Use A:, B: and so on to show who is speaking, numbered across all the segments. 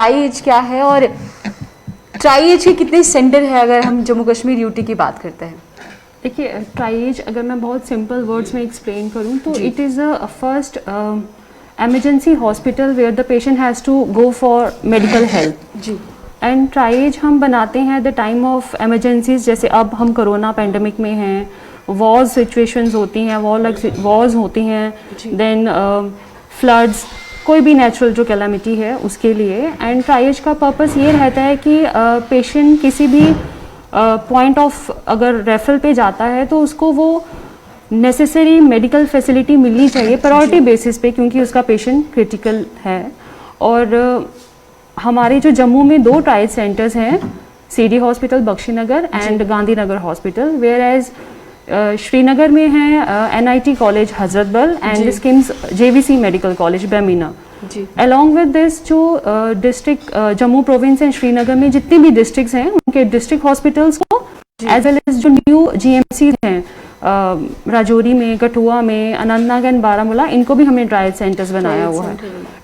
A: Try as क्या है और ट्राई एज के कितने सेंटर है अगर हम जम्मू कश्मीर यूटी की बात करते हैं?
B: देखिए, ट्राइएज अगर मैं बहुत सिंपल वर्ड्स में एक्सप्लेन करूं तो it is a first emergency hospital where the patient has to go for medical help
A: जी।
B: एंड ट्राइएज हम बनाते हैं द टाइम ऑफ एमरजेंसीज, जैसे अब हम कोरोना पेंडेमिक में हैं, वॉर्स सिचुएशंस होती हैं, वॉर्स होती हैं, देन फ्लड्स, कोई भी नेचुरल जो कैलामिटी है उसके लिए। एंड ट्राइएज का पर्पस ये रहता है कि पेशेंट किसी भी पॉइंट ऑफ अगर रेफरल पे जाता है तो उसको वो नेसेसरी मेडिकल फैसिलिटी मिलनी चाहिए प्रायोरिटी बेसिस पे, क्योंकि उसका पेशेंट क्रिटिकल है। और हमारे जो जम्मू में 2 ट्रायल सेंटर्स हैं, CD hospital Bakshinagar and Gandhinagar hospital, whereas Srinagar में है NIT college Hazratbal and SKIMS JVC medical college Bemina. Along with this जो district Jammu province and Srinagar में जितनी भी डिस्ट्रिक्ट्स हैं उनके डिस्ट्रिक्ट हॉस्पिटल्स को एज वेल एज जो न्यू जीएमसी हैं राजौरी में, कठुआ में, अनंतनाग एंड बारामूला, इनको भी हमने ट्रायल सेंटर्स बनाया हुआ है।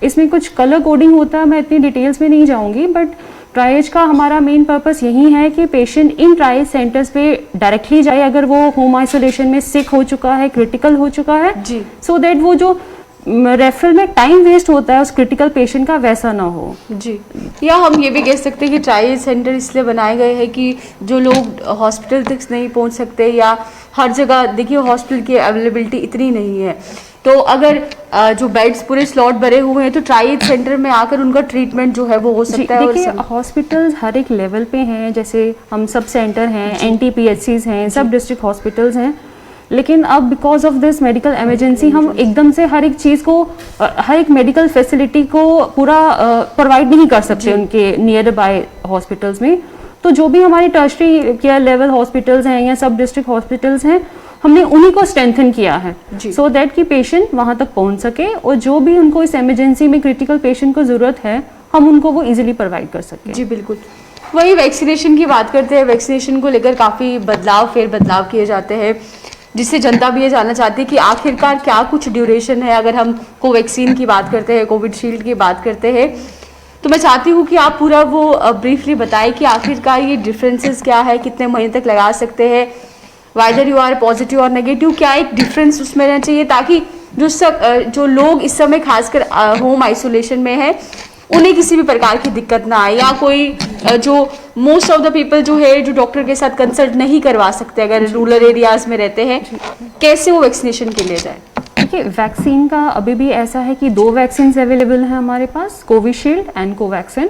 B: इसमें कुछ कलर कोडिंग होता है, मैं इतनी डिटेल्स में नहीं जाऊंगी, बट ट्राइएज का हमारा मेन पर्पस यही है कि पेशेंट इन ट्रायल सेंटर्स पे डायरेक्टली जाए अगर वो होम आइसोलेशन में सिक हो चुका है, क्रिटिकल हो चुका है, सो दैट वो जो रेफरल में टाइम वेस्ट होता है उस क्रिटिकल पेशेंट का वैसा ना हो।
A: जी। या हम ये भी कह सकते हैं कि ट्रायल सेंटर इसलिए बनाए गए हैं कि जो लोग हॉस्पिटल तक नहीं पहुंच सकते या हर जगह देखिए हॉस्पिटल की अवेलेबिलिटी इतनी नहीं है, तो अगर जो बेड्स पूरे स्लॉट भरे हुए हैं तो ट्रायल सेंटर में आकर उनका ट्रीटमेंट जो है वो हो सकता है।
B: देखिए, हॉस्पिटल्स हर एक लेवल पे हैं, जैसे हम सब सेंटर हैं, एनटीपीएचसीज हैं, सब डिस्ट्रिक्ट हॉस्पिटल्स हैं, लेकिन अब because of this medical emergency हम एकदम से हर एक चीज़ को, हर एक मेडिकल फैसिलिटी को पूरा प्रोवाइड नहीं कर सकते उनके नियर बाय हॉस्पिटल्स में। तो जो भी हमारी टर्शरी केयर लेवल हॉस्पिटल्स हैं या सब डिस्ट्रिक्ट हॉस्पिटल्स हैं, हमने उन्हीं को स्ट्रेंथन किया है सो दैट कि पेशेंट वहां तक पहुंच सके और जो भी उनको इस इमरजेंसी में क्रिटिकल पेशेंट को जरूरत है हम उनको वो इजीली प्रोवाइड कर सकें।
A: जी बिल्कुल। वही वैक्सीनेशन की बात करते हैं, वैक्सीनेशन को लेकर काफ़ी फेरबदलाव किए जाते हैं, जिससे जनता भी ये जानना चाहती है कि आखिरकार क्या कुछ ड्यूरेशन है। अगर हम कोवैक्सीन की बात करते हैं, कोविशील्ड की बात करते हैं, तो मैं चाहती हूँ कि आप पूरा वो ब्रीफली बताएं कि आखिरकार ये डिफरेंसेस क्या है, कितने महीने तक लगा सकते हैं, वाइदर यू आर पॉजिटिव और नेगेटिव, क्या एक डिफरेंस उसमें रहना चाहिए ताकि जो लोग इस समय खासकर होम आइसोलेशन में है उन्हें किसी भी प्रकार की दिक्कत ना आए, या कोई जो मोस्ट ऑफ द पीपल जो है जो डॉक्टर के साथ कंसल्ट नहीं करवा सकते अगर रूरल एरियाज में रहते हैं, कैसे वो वैक्सीनेशन के लिए जाए।
B: देखिए, वैक्सीन का अभी भी ऐसा है कि 2 वैक्सीन अवेलेबल हैं हमारे पास, कोविशील्ड एंड कोवैक्सिन।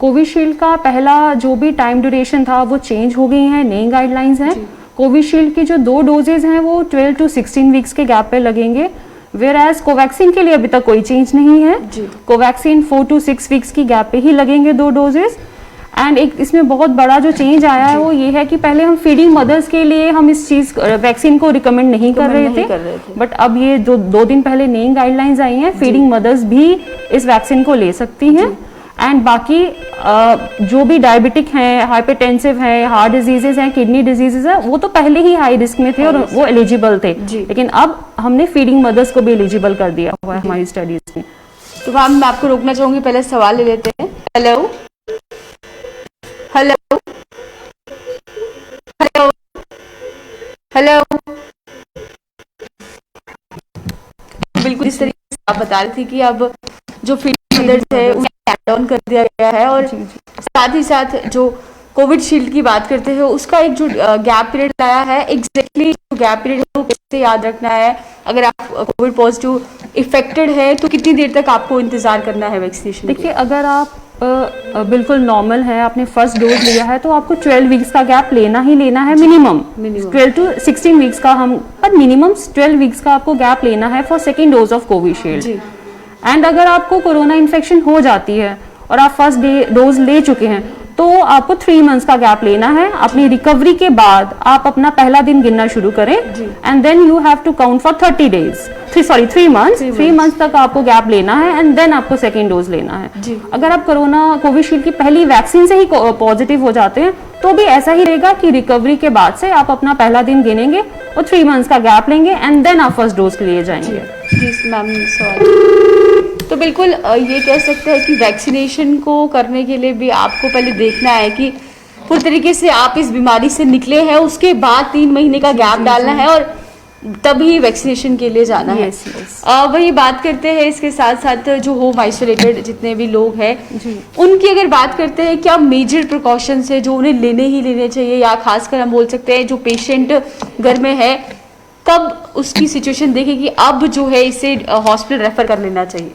B: कोविशील्ड का पहला जो भी टाइम ड्यूरेशन था वो चेंज हो गई है, नई गाइडलाइंस हैं। कोविशील्ड की जो 2 डोजेज हैं वो 12 to 16 वीक्स के गैप पे लगेंगे, वेयर एज कोवैक्सीन के लिए अभी तक कोई चेंज नहीं है। कोवैक्सीन 4 to 6 वीक्स की गैप पे ही लगेंगे 2 डोजेज। एंड एक इसमें बहुत बड़ा जो चेंज आया है वो ये है कि पहले हम फीडिंग मदर्स के लिए हम इस चीज वैक्सीन को रिकमेंड नहीं कर रहे थे, बट अब ये जो 2 दिन पहले नई गाइडलाइंस आई हैं, फीडिंग मदर्स भी इस वैक्सीन को ले सकती हैं। एंड बाकी जो भी डायबिटिक हैं, हाइपरटेंसिव हैं, हार्ट डिजीजेज हैं, किडनी डिजीजेज हैं, वो तो पहले ही हाई रिस्क में थे और वो एलिजिबल थे, लेकिन अब हमने फीडिंग मदर्स को भी एलिजिबल कर दिया हुआ है हमारी स्टडीज में।
A: तो मैम मैं आपको रोकना चाहूंगी, पहले सवाल ले लेते हैं। हेलो हेलो हेलो हेलो, बिल्कुल इस तरीके से आप बता रही थी कि अब जो फीडिंग मदर्स है उन्हें कैप डाउन कर दिया गया है, और साथ ही साथ जो कोविशील्ड की बात करते हैं उसका एक जो गैप पीरियड आया है, एग्जैक्टली जो गैप पीरियड है वो कैसे याद रखना है। अगर आप कोविड पॉजिटिव इफेक्टेड है तो कितनी देर तक आपको इंतजार करना है वैक्सीनेशन?
B: देखिए, अगर आप बिल्कुल नॉर्मल है, आपने फर्स्ट डोज लिया है, तो आपको 12 वीक्स का गैप लेना ही लेना है मिनिमम। 12 to 16 वीक्स का हम, पर मिनिमम 12 वीक्स का आपको गैप लेना है for second dose of Covishield. And अगर आपको कोरोना इन्फेक्शन हो जाती है और आप फर्स्ट डोज ले चुके हैं तो आपको 3 मंथ्स का गैप लेना है। अपनी रिकवरी के बाद आप अपना पहला दिन गिनना शुरू करें and then you have to count for 3 months तक आपको गैप लेना है एंड देन आपको सेकेंड डोज लेना है। अगर आप कोरोना कोविशील्ड की पहली वैक्सीन से ही पॉजिटिव हो जाते हैं तो भी ऐसा ही रहेगा कि रिकवरी के बाद से आप अपना पहला दिन गिनेंगे और 3 मंथ्स का गैप लेंगे एंड देन आप फर्स्ट डोज के लिए जाएंगे।
A: मैम सवाल तो बिल्कुल ये कह सकते हैं कि वैक्सीनेशन को करने के लिए भी आपको पहले देखना है कि पूरी तरीके से आप इस बीमारी से निकले हैं, उसके बाद 3 महीने का गैप डालना है और तभी वैक्सीनेशन के लिए जाना है।
B: Yes, yes.
A: वही बात करते हैं इसके साथ साथ जो होम आइसोलेटेड जितने भी लोग हैं
B: जी।
A: उनकी अगर बात करते हैं, क्या मेजर प्रिकॉशंस है जो उन्हें लेने ही लेने चाहिए, या खासकर हम बोल सकते हैं जो पेशेंट घर में है कब उसकी सिचुएशन देखे कि अब जो है इसे हॉस्पिटल रेफर कर लेना चाहिए?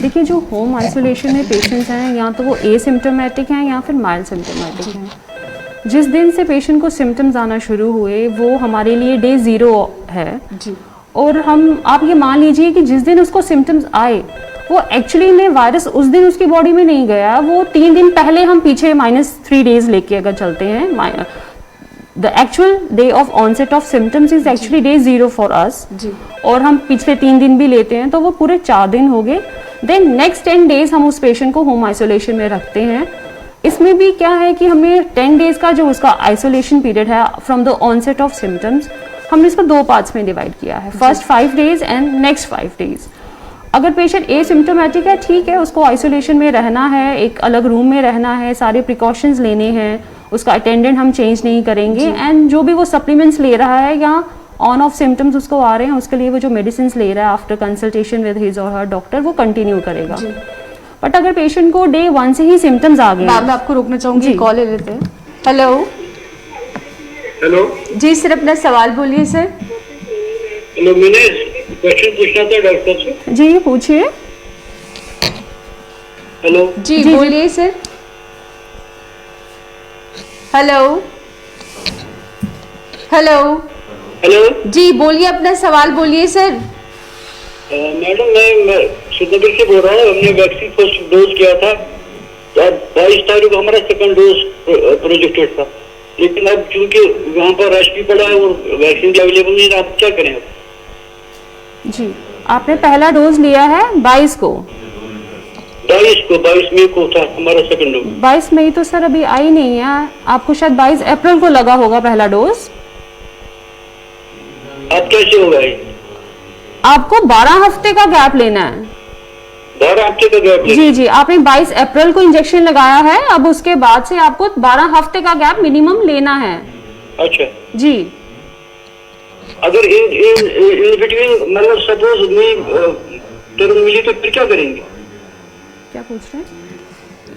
B: देखिए, जो होम आइसोलेशन में पेशेंट्स हैं या तो वो एसिम्टोमेटिक हैं या फिर माइल्ड सिम्टोमेटिक हैं। जिस दिन से पेशेंट को सिम्टम्स आना शुरू हुए वो हमारे लिए डे 0 है
A: जी।
B: और आप ये मान लीजिए कि जिस दिन उसको सिम्टम्स आए वो एक्चुअली में वायरस उस दिन उसकी बॉडी में नहीं गया, वो 3 दिन पहले हम पीछे -3 डेज लेके अगर चलते हैं, the actual day of onset of symptoms is actually day 0 for us, और हम पिछले 3 दिन भी लेते हैं तो वो पूरे 4 दिन हो गए। देन नेक्स्ट 10 डेज हम उस पेशेंट को होम आइसोलेशन में रखते हैं। इसमें भी क्या है कि हमें 10 डेज का जो उसका आइसोलेशन पीरियड है from the onset of symptoms, हमने इसको 2 पार्ट्स में डिवाइड किया है, first 5 days and next 5 days. अगर पेशेंट एसिम्टोमेटिक है, ठीक है, उसको आइसोलेशन में रहना है, एक अलग रूम में रहना है, सारे प्रिकॉशंस लेने हैं, उसका अटेंडेंट हम चेंज नहीं करेंगे, एंड जो भी वो सप्लीमेंट्स ले रहा है या ऑन ऑफ सिम्टम्स उसको आ रहे हैं उसके लिए वो जो मेडिसिन ले रहा है आफ्टर कंसल्टेशन विद हिज और हर डॉक्टर वो कंटिन्यू करेगा। बट अगर पेशेंट को डे 1 से ही सिम्टम्स आ गए,
A: मैम मैं आपको रोकना चाहूंगी, कॉल ले लेते हैं। हेलो
C: हेलो
A: जी सर, अपना सवाल बोलिए सर।
C: हेलो, मैंने क्वेश्चन पूछना था डॉक्टर से।
B: जी पूछिए।
C: हेलो
A: जी बोलिए सर। हेलो हेलो
C: हेलो
A: जी बोलिए, अपना सवाल बोलिए सर।
C: मैडम, मैं श्रीनगर से बोल रहा हूँ। हमने वैक्सीन फर्स्ट डोज किया था, 22 तारीख को हमारा सेकंड डोज प्रोजेक्टेड था, लेकिन अब चूंकि वहाँ पर रश भी पड़ा है और वैक्सीन भी अवेलेबल नहीं है, आप क्या करें?
B: जी, आपने पहला डोज लिया है 22 को?
C: 22 मई को था हमारा सेकंड डोज।
B: 22 मई तो सर अभी आई नहीं है, आपको शायद 22 अप्रैल को लगा होगा पहला डोज।
C: अब कैसे होगा ये?
B: आपको 12 हफ्ते का गैप लेना है।
C: 12 हफ्ते का गैप?
B: जी जी, आपने 22 अप्रैल को इंजेक्शन लगाया है, अब उसके बाद से आपको 12 हफ्ते का गैप मिनिमम लेना है।
C: अच्छा
B: जी।
C: अगर इन बिटवीन मतलब सपोज टर्म मिली तो फिर क्या करेंगे?
B: क्या पूछ रहे हैं?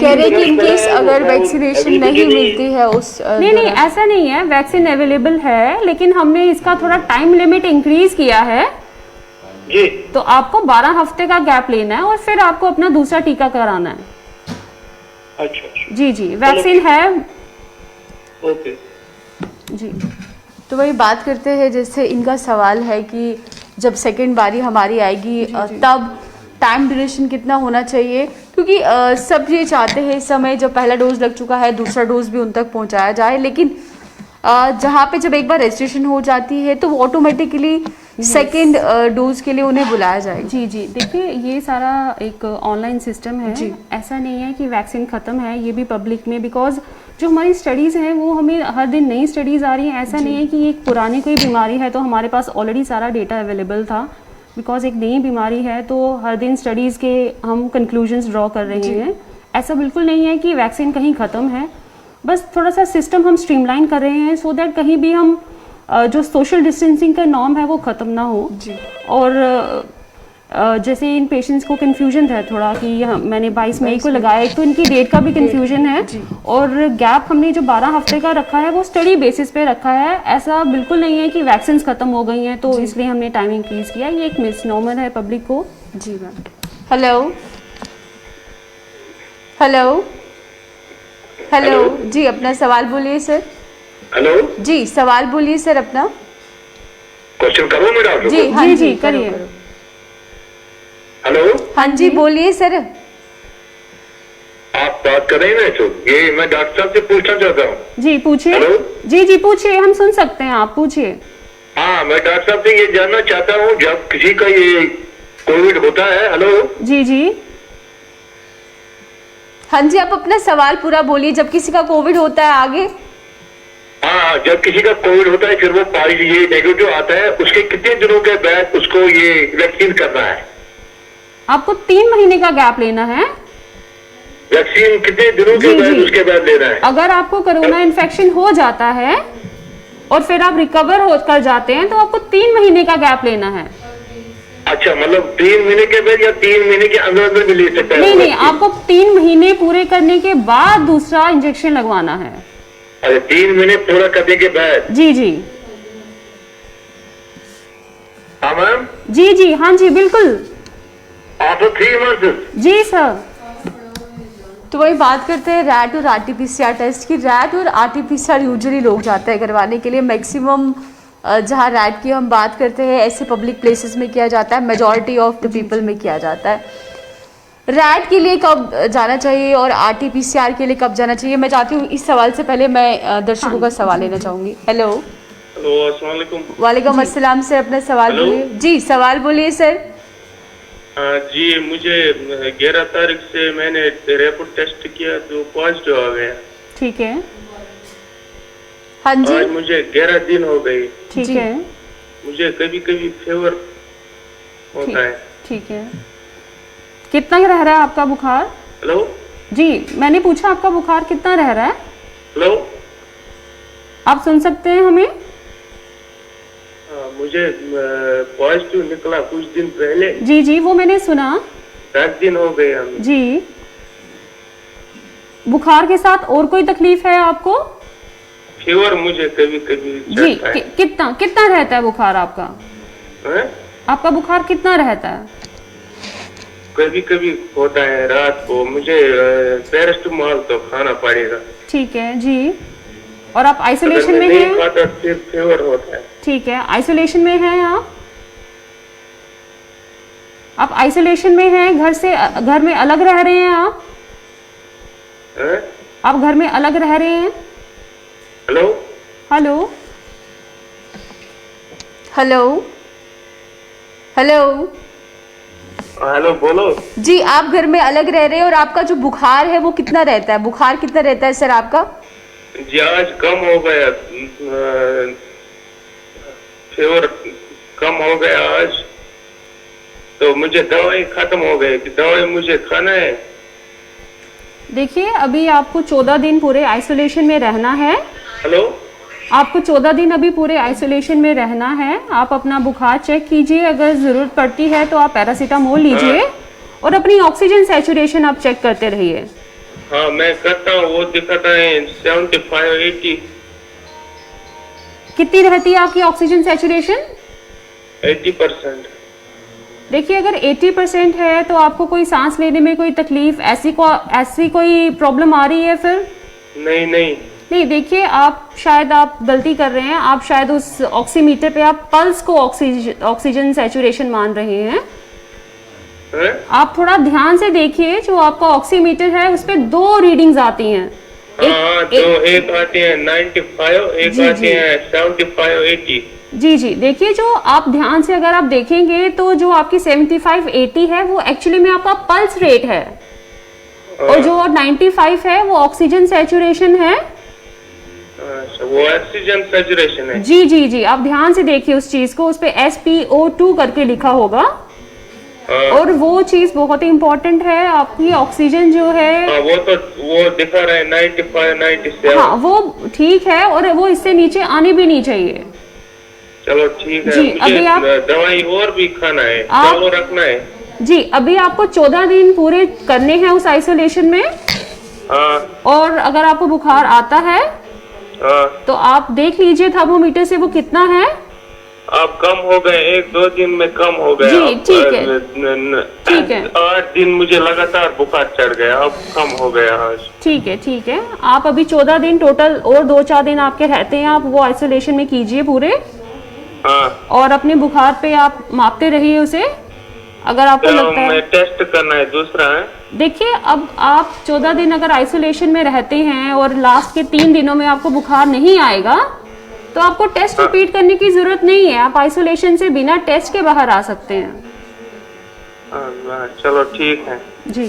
A: कह रहे हैं कि इनकेस अगर वैक्सीनेशन नहीं मिलती है उस
B: नहीं नहीं, ऐसा नहीं है, वैक्सीन अवेलेबल है, लेकिन हमने इसका थोड़ा टाइम लिमिट इंक्रीज किया है।
C: जी।
B: तो आपको 12 हफ्ते का गैप लेना है और फिर आपको अपना दूसरा टीका कराना है।
C: अच्छा।
B: जी जी, वैक्सीन है।
C: ओके
B: जी।
A: तो वही बात करते हैं, जैसे इनका सवाल है कि जब सेकेंड बारी हमारी आएगी तब टाइम ड्यूरेशन कितना होना चाहिए, क्योंकि सब ये चाहते हैं इस समय जब पहला डोज लग चुका है दूसरा डोज भी उन तक पहुंचाया जाए, लेकिन जहाँ पे जब एक बार रजिस्ट्रेशन हो जाती है तो वो ऑटोमेटिकली सेकेंड डोज के लिए उन्हें बुलाया जाएगा।
B: जी जी, देखिए ये सारा एक ऑनलाइन सिस्टम है
A: जी।
B: ऐसा नहीं है कि वैक्सीन ख़त्म है, ये भी पब्लिक में, बिकॉज जो हमारी स्टडीज़ हैं वो हमें हर दिन नई स्टडीज़ आ रही हैं। ऐसा नहीं है कि एक पुरानी कोई बीमारी है तो हमारे पास ऑलरेडी सारा डेटा अवेलेबल था, बिकॉज एक नई बीमारी है तो हर दिन स्टडीज़ के हम कंक्लूजन्स ड्रॉ कर रहे हैं। ऐसा बिल्कुल नहीं है कि वैक्सीन कहीं ख़त्म है, बस थोड़ा सा सिस्टम हम स्ट्रीमलाइन कर रहे हैं सो दैट कहीं भी हम जो सोशल डिस्टेंसिंग का नॉर्म है वो ख़त्म ना हो।
A: जी।
B: और जैसे इन पेशेंट्स को कन्फ्यूजन है थोड़ा कि मैंने 22 मई को लगाया, एक तो इनकी डेट का भी कन्फ्यूजन है, और गैप हमने जो 12 हफ्ते का रखा है वो स्टडी बेसिस पे रखा है। ऐसा बिल्कुल नहीं है कि वैक्सीन ख़त्म हो गई हैं तो इसलिए हमने टाइम इंक्रीज किया, ये एक मिसनोमर है पब्लिक को।
A: जी मैम। हेलो हेलो हेलो जी, अपना सवाल बोलिए सर।
C: हेलो
A: जी सवाल बोलिए सर अपना।
C: क्वेश्चन करो मेरा?
A: जी हाँ
B: जी,
A: जी
B: करिए।
A: करो।
C: हेलो,
A: हाँ जी बोलिए सर।
C: आप बात कर रहे हैं ना? तो ये मैं डॉक्टर साहब से पूछना चाहता हूँ।
B: जी पूछिए।
C: हेलो?
B: जी जी पूछिए, हम सुन सकते हैं, आप पूछिए।
C: हाँ, मैं डॉक्टर साहब से ये जानना चाहता हूँ, जब किसी का ये कोविड होता है। हेलो
B: जी जी
A: हाँ जी, आप अपना सवाल पूरा बोलिए। जब किसी का कोविड होता है आगे।
C: हाँ, जब किसी का कोविड होता है फिर वो ये नेगेटिव आता है, उसके कितने दिनों के बाद उसको ये वैक्सीन करना है?
B: आपको 3 महीने का गैप लेना है।
C: वैक्सीन कितने दिनों के
B: जी,
C: बाद
B: जी।
C: उसके बाद लेना है?
B: अगर आपको कोरोना इन्फेक्शन हो जाता है और फिर आप रिकवर होकर जाते हैं तो आपको 3 महीने का गैप लेना है।
C: अच्छा, मतलब 3 महीने के बाद या 3 महीने के अंदर अंदर भी ले सकता है?
B: नहीं नहीं, आपको 3 महीने पूरे करने के बाद दूसरा इंजेक्शन लगवाना है।
C: अच्छा, 3 महीने पूरा करने के बाद?
B: जी जी
C: हाँ मैम,
B: जी जी, हाँ जी बिल्कुल
C: आफ्टर 3 मंथ्स?
B: जी सर।
A: तो वही बात करते हैं रैट और आरटीपीसीआर टेस्ट की। रैट और आरटीपीसीआर यूजुअली लोग जाते हैं करवाने के लिए। मैक्सिमम जहाँ रैट की हम बात करते हैं ऐसे पब्लिक प्लेसेस में किया जाता है, मेजॉरिटी ऑफ द पीपल में किया जाता है। रैट के लिए कब जाना चाहिए और आरटीपीसीआर के लिए कब जाना चाहिए, मैं चाहती हूँ इस सवाल से पहले मैं दर्शकों का सवाल लेना चाहूँगी। हेलो।
C: हेलो, अस्सलाम वालेकुम।
A: वालेकुम अस्सलाम सर, अपना सवाल
C: हेलो।
A: बोलिए। जी सवाल बोलिए सर।
C: जी, मुझे 11 तारीख से मैंने रैपिड टेस्ट किया तो पॉजिटिव आ गया।
B: ठीक है
A: हाँ जी
C: आज मुझे 11 दिन हो गए।
B: ठीक
A: जी।
B: है
C: मुझे कभी कभी फीवर होता है।
B: ठीक है। कितना रह रहा है आपका बुखार?
C: हेलो
B: जी, मैंने पूछा आपका बुखार कितना रह रहा है?
C: हेलो,
B: आप सुन सकते हैं हमें?
C: मुझे पॉजिटिव निकला कुछ दिन पहले।
B: जी जी, वो मैंने सुना।
C: 10 दिन हो गए हमें।
B: जी, बुखार के साथ और कोई तकलीफ है आपको?
C: फीवर मुझे कभी कभी
B: जी,
C: चढ़ता है।
B: कितना कितना रहता है बुखार आपका?
C: हैं?
B: आपका बुखार कितना रहता है?
C: कभी कभी होता है रात को। मुझे पैरास्टामोल तो खाना पड़ेगा।
B: ठीक है जी। और आप
C: अगर
B: आइसोलेशन
C: मैं
B: में
C: नहीं
B: हैं?
C: खाता फिर फीवर होता है।
B: ठीक है, आइसोलेशन में हैं आप? आप आइसोलेशन में हैं, घर में अलग रह रहे हैं आप?
C: हैं?
B: आप घर में अलग रह रहे हैं?
C: Hello
B: hello
A: hello hello.
C: Hello, बोलो।
A: जी, आप घर में अलग रह रहे हैं और आपका जो बुखार है वो कितना रहता है? बुखार कितना रहता है सर आपका?
C: जी, आज कम हो गया। फीवर कम हो गया आज। तो मुझे दवाई खत्म हो गई। दवाई मुझे खाना है।
B: देखिए, अभी आपको 14 दिन पूरे आइसोलेशन में रहना है।
C: हेलो,
B: आपको 14 दिन अभी पूरे आइसोलेशन में रहना है। आप अपना बुखार चेक कीजिए, अगर ज़रूरत पड़ती है तो आप पैरासीटामोल लीजिए और अपनी ऑक्सीजन सैचुरेशन आप चेक करते रहिए।
C: हाँ मैं करता हूँ, वो दिखाता है 75-80।
B: कितनी रहती है आपकी ऑक्सीजन सैचुरेशन?
C: 80%।
B: देखिए, अगर 80% है तो आपको कोई सांस लेने में कोई तकलीफ ऐसी कोई प्रॉब्लम आ रही है फिर?
C: नहीं नहीं।
B: नहीं, देखिए आप गलती कर रहे हैं। आप शायद उस ऑक्सीमीटर पे आप पल्स को ऑक्सीजन सैचुरेशन मान रहे हैं।
C: हैं?
B: आप थोड़ा ध्यान से देखिए, जो आपका ऑक्सीमीटर है उस पे 2 रीडिंग्स आती हैं।
C: हाँ, तो एक आते हैं 95, एक
B: जी,
C: आते
B: जी।
C: हैं 75-80।
B: जी जी, देखिए जो आप ध्यान से अगर आप देखेंगे तो जो आपकी 75-80 है वो एक्चुअली में आपका पल्स रेट है और जो 95 है वो ऑक्सीजन सैचुरेशन है।
C: अच्छा, वो ऑक्सीजन सैचुरेशन है।
B: जी जी जी, आप ध्यान से देखिए उस चीज को, उस पे SpO2 करके लिखा होगा और वो चीज बहुत ही इंपॉर्टेंट है। आपकी ऑक्सीजन जो है
C: वो दिखा रहा है 95-97।
B: हाँ, वो ठीक है और वो इससे नीचे आने भी नहीं चाहिए।
C: चलो ठीक है।
B: जी,
C: मुझे
B: अभी आप
C: दवाई और भी खाना है,
B: आप-
C: चालू रखना है।
B: जी, अभी आपको 14 दिन पूरे करने हैं उस आइसोलेशन में।
C: हाँ
B: और अगर आपको बुखार आता है
C: हाँ।
B: तो आप देख लीजिए थर्मोमीटर से वो कितना है।
C: अब कम हो गए, 1-2 दिन में कम हो गया।
B: जी,
C: अब,
B: ठीक है। ठीक है।
C: 8 दिन मुझे लगातार बुखार चढ़ गया, अब कम हो गया आज।
B: ठीक है ठीक है, आप अभी 14 दिन टोटल और 2-4 दिन आपके रहते हैं, आप वो आइसोलेशन में कीजिए पूरे
C: हाँ,
B: और अपने बुखार पे आप मापते रहिए उसे। अगर आपको
C: तो
B: लगता है,
C: मैं टेस्ट करना है दूसरा है।
B: देखिए अब आप 14 दिन अगर आइसोलेशन में रहते हैं और लास्ट के 3 दिनों में आपको बुखार नहीं आएगा तो आपको टेस्ट रिपीट करने की जरूरत नहीं है। आप आइसोलेशन से बिना टेस्ट के बाहर आ सकते हैं।
C: हाँ, चलो ठीक है।
B: जी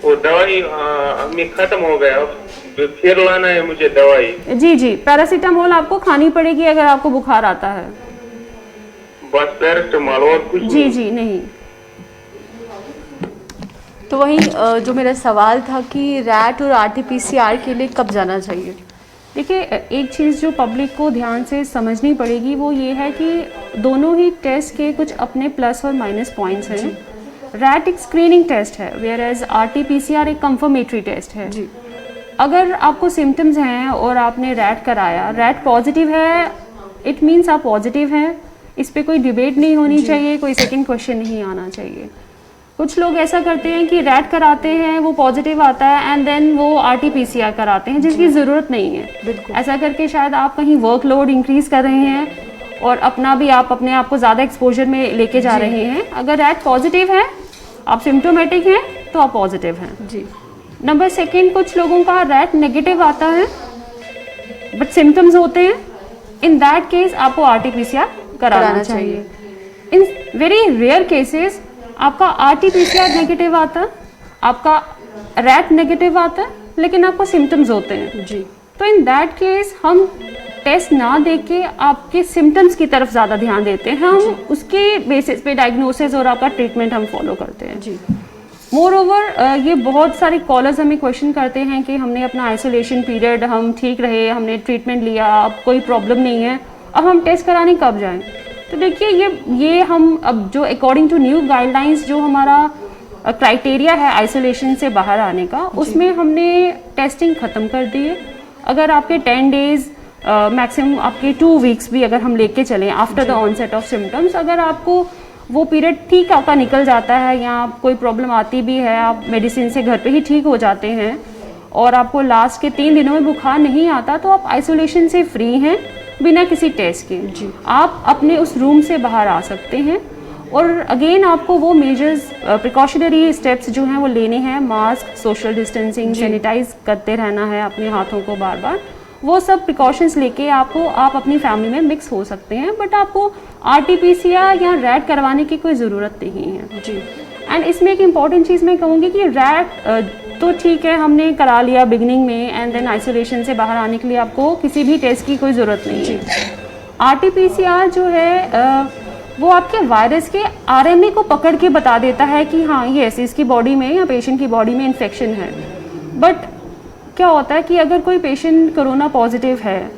C: वो दवाई अम्मी खत्म हो गया, अब फिर लाना है मुझे दवाई।
B: जी जी, पैरासीटामोल आपको खानी पड़ेगी अगर आपको बुखार आता है।
C: बस पैरास्टामोल और कुछ
B: जी
C: नहीं?
B: जी नहीं।
A: तो वहीं जो मेरा सवाल था कि रैट और RT-PCR के लिए कब जाना चाहिए?
B: देखिए, एक चीज़ जो पब्लिक को ध्यान से समझनी पड़ेगी वो ये है कि दोनों ही टेस्ट के कुछ अपने प्लस और माइनस पॉइंट्स हैं। रैट एक स्क्रीनिंग टेस्ट है, वेयर एज RT-PCR एक कंफर्मेटरी टेस्ट है।
A: जी।
B: अगर आपको सिम्टम्स हैं और आपने रैट कराया, रैट पॉजिटिव है, इट मीन्स आप पॉजिटिव हैं, इस पे कोई डिबेट नहीं होनी चाहिए, कोई सेकंड क्वेश्चन नहीं आना चाहिए। कुछ लोग ऐसा करते हैं कि रैट कराते हैं, वो पॉजिटिव आता है एंड देन वो RT-PCR कराते हैं, जिसकी ज़रूरत नहीं है। ऐसा करके शायद आप कहीं वर्कलोड इंक्रीज कर रहे हैं और अपना भी आप अपने आप को ज़्यादा एक्सपोजर में लेके जा रहे हैं। अगर रैट पॉजिटिव है, आप सिम्टोमेटिक हैं, तो आप पॉजिटिव हैं।
A: जी।
B: नंबर सेकेंड, कुछ लोगों का रैट नेगेटिव आता है बट सिम्टम्स होते हैं, इन दैट केस आपको RT-PCR कराना चाहिए। इन वेरी रेयर केसेस आपका RT-PCR नेगेटिव आता है, आपका रैट नेगेटिव आता है, लेकिन आपको सिम्टम्स होते हैं।
A: जी।
B: तो इन दैट केस हम टेस्ट ना देख के आपके सिम्टम्स की तरफ ज़्यादा ध्यान देते हैं, हम उसके बेसिस पे डायग्नोसिस और आपका ट्रीटमेंट हम फॉलो करते हैं।
A: जी।
B: मोर ओवर ये बहुत सारे कॉलर्स हमें क्वेश्चन करते हैं कि हमने अपना आइसोलेशन पीरियड, हम ठीक रहे, हमने ट्रीटमेंट लिया, अब कोई प्रॉब्लम नहीं है, अब हम टेस्ट कराने कब जाएं? तो देखिए, ये हम अब जो अकॉर्डिंग टू न्यू गाइडलाइंस जो हमारा क्राइटेरिया है आइसोलेशन से बाहर आने का, उसमें हमने टेस्टिंग ख़त्म कर दी है। अगर आपके 10 डेज मैक्सिमम आपके 2 वीक्स भी अगर हम लेके चलें after the onset of symptoms, अगर आपको वो पीरियड ठीक आपका निकल जाता है या कोई प्रॉब्लम आती भी है, आप मेडिसिन से घर पे ही ठीक हो जाते हैं और आपको लास्ट के 3 दिनों में बुखार नहीं आता, तो आप आइसोलेशन से फ्री हैं बिना किसी टेस्ट के।
A: जी।
B: आप अपने उस रूम से बाहर आ सकते हैं और अगेन आपको वो मेजर्स, प्रिकॉशनरी स्टेप्स जो हैं वो लेने हैं, मास्क, सोशल डिस्टेंसिंग, सैनिटाइज करते रहना है अपने हाथों को बार बार, वो सब प्रिकॉशंस लेके आप अपनी फैमिली में मिक्स हो सकते हैं, बट आपको RT-PCR या रैट करवाने की कोई ज़रूरत नहीं है।
A: जी।
B: एंड इसमें एक इम्पॉर्टेंट चीज़ मैं कहूँगी कि रैट तो ठीक है, हमने करा लिया बिगनिंग में एंड देन आइसोलेशन से बाहर आने के लिए आपको किसी भी टेस्ट की कोई ज़रूरत नहीं है। RT-PCR जो है वो आपके वायरस के RNA को पकड़ के बता देता है कि हाँ यस, इसकी बॉडी में या पेशेंट की बॉडी में इन्फेक्शन है। बट क्या होता है कि अगर कोई पेशेंट कोरोना पॉजिटिव है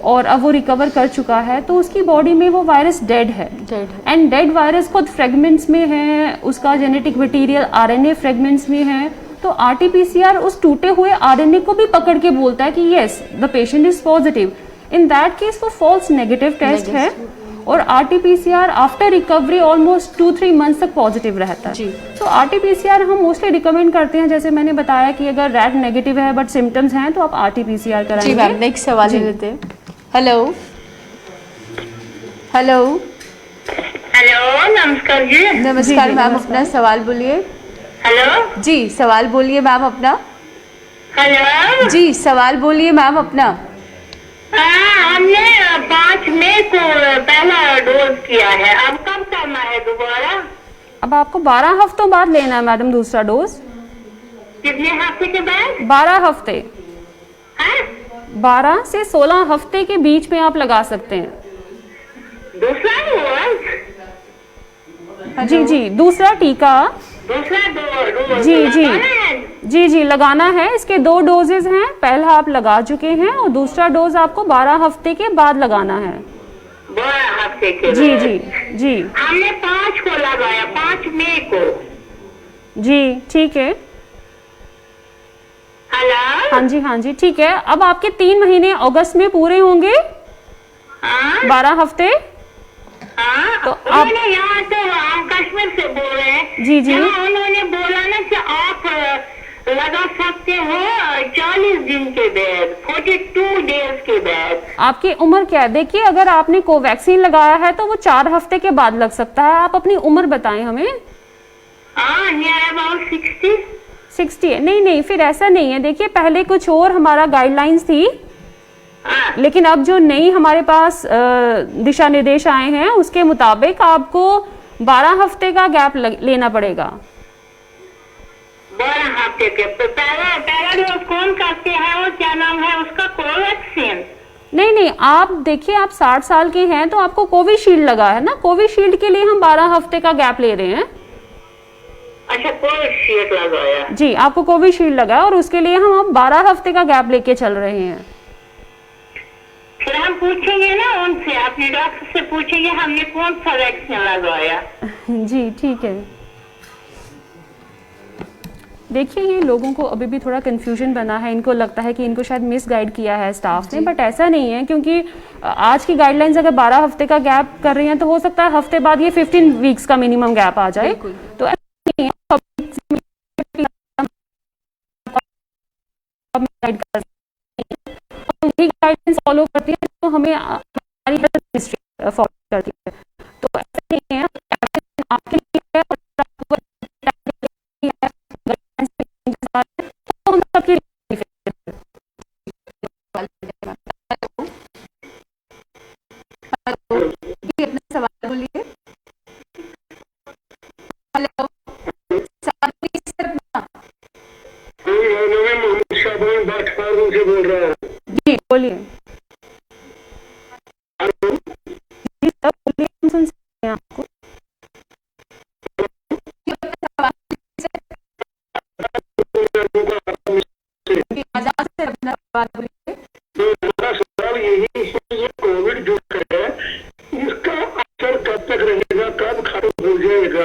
B: और अब वो रिकवर कर चुका है, तो उसकी बॉडी में वो वायरस डेड है एंड डेड वायरस खुद फ्रेगमेंट्स में है, उसका जेनेटिक मटेरियल RNA फ्रेगमेंट्स में है। तो RT-PCR उस टूटे हुए RNA को भी पकड़ के बोलता है कि yes the patient is positive. In that case वो फॉल्स नेगेटिव टेस्ट है और RT-PCR after recovery almost 2-3 months तक पॉजिटिव रहता है। तो RT-PCR हम मोस्टली रिकमेंड करते हैं, जैसे मैंने बताया कि अगर रैट नेगेटिव है बट सिम्टम्स हैं तो आप RT-PCR कराएंगे।
A: जी मैम, नेक्स्ट सवाल ले लेते हैं। हेलो हेलो
D: हेलो, नमस्कार जी।
A: नमस्कार मैम, अपना सवाल बोलिए।
D: हेलो
A: जी, सवाल बोलिए मैम अपना।
D: हेलो।
A: जी, सवाल बोलिए मैम अपना।
D: हमने 5 मई को पहला डोज किया है, अब कब करना है दोबारा?
B: अब आपको 12 हफ्तों बाद लेना है मैडम दूसरा डोज।
D: कितने हफ्ते के बाद?
B: 12 हफ्ते,
D: हैं?
B: 12 से 16 हफ्ते के बीच में आप लगा सकते हैं।
D: दूसरा डोज?
B: जी जी, दूसरा टीका।
D: दूसरा डोज
B: जी जी
D: लगाना है?
B: जी जी, लगाना है। इसके 2 डोजेज हैं, पहला आप लगा चुके हैं और दूसरा डोज आपको 12 हफ्ते के बाद लगाना है।
D: 12 हफ्ते के
B: जी
D: बाद?
B: जी जी
D: हमने 5 को लगाया, 5 मई को।
B: जी, ठीक है।
D: हेलो।
B: हाँ जी, हाँ जी, ठीक है। अब आपके 3 महीने अगस्त में पूरे होंगे,
D: हाँ
B: 12 हफ्ते।
D: हाँ,
B: तो
D: उन्होंने यहाँ तो हम कश्मीर से बोल रहे हैं।
B: जी जी।
D: यहाँ उन्होंने बोला ना कि आप लगा सकते हो 40 दिन के बाद, 42 डेज के बाद।
B: आपकी उम्र क्या है? देखिए, अगर आपने कोवैक्सीन लगाया है तो वो 4 हफ्ते के बाद लग सकता है। आप अपनी उम्र बताएं हमें।
D: हाँ, नियर अबाउट 60
B: है। नहीं नहीं, फिर ऐसा नहीं है। देखिए, पहले कुछ और हमारा गाइडलाइंस थी,
D: हाँ।
B: लेकिन अब जो नई हमारे पास दिशा निर्देश आए हैं उसके मुताबिक आपको 12 हफ्ते का गैप लेना पड़ेगा।
D: 12 हफ्ते के पहला डोज कौन करते हैं और क्या नाम है उसका? कोवैक्सीन?
B: नहीं नहीं, आप देखिए, आप 60 साल के हैं तो आपको कोविशील्ड लगा है ना, कोविशील्ड के लिए हम 12 हफ्ते का गैप ले रहे हैं।
D: अच्छा, कोविशील्ड लगाया।
B: जी, आपको कोविशील्ड लगा और उसके लिए हम अब 12 हफ्ते का गैप लेके चल रहे हैं।
D: फिर हम पूछेंगे ना उनसे, अपने डॉक्टर से पूछेंगे हमने कौन सा वैक्सीन लगवाया।
B: जी ठीक है। देखिए, ये लोगों को अभी भी थोड़ा कंफ्यूजन बना है, इनको लगता है कि इनको शायद मिस गाइड किया है स्टाफ ने, बट ऐसा नहीं है, क्योंकि आज की गाइडलाइंस अगर 12 हफ्ते का गैप कर रही हैं तो हो सकता है हफ्ते बाद ये 15 वीक्स का मिनिमम गैप आ जाए। तो ऐसा नहीं है, गाइडलाइंस फॉलो करती है तो हमें हमारी मिनिस्ट्री फॉलो करती है, तो ऐसा नहीं है आपके लिए है और तो हम सबके लिए।
A: अपना सवाल बोलिए। हेलो, सवाल प्लीज सर अपना।
C: मैं मोहम्मद शाबान बाट फार्म से बोल रहा हूँ।
B: जी बोलिए। जी सर बोलिए, हम सुन सकते हैं आपको।
A: अपना सवाल बोलिए।
C: मेरा सवाल यही है, ये कोविड जो है इसका असर कब तक रहेगा, कब खत्म हो जाएगा?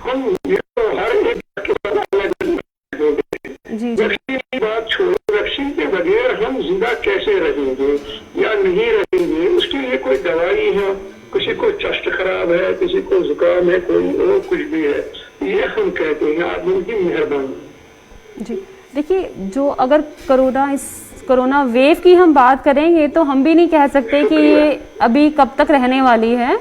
C: हम ये तो हर एक के साथ अलग
B: जी जी
C: वैक्सीन की बात छोड़ो, वैक्सीन के बगैर हम जिंदा कैसे रहेंगे या नहीं रहेंगे? उसके लिए कोई दवाई है? किसी को चेस्ट खराब है, किसी को जुकाम है, कोई और कुछ भी है, ये हम कहते हैं। आप उनकी मेहरबानी।
B: जी। देखिए, जो अगर कोरोना वेव की हम बात करेंगे तो हम भी नहीं कह सकते कि ये अभी कब तक रहने वाली है,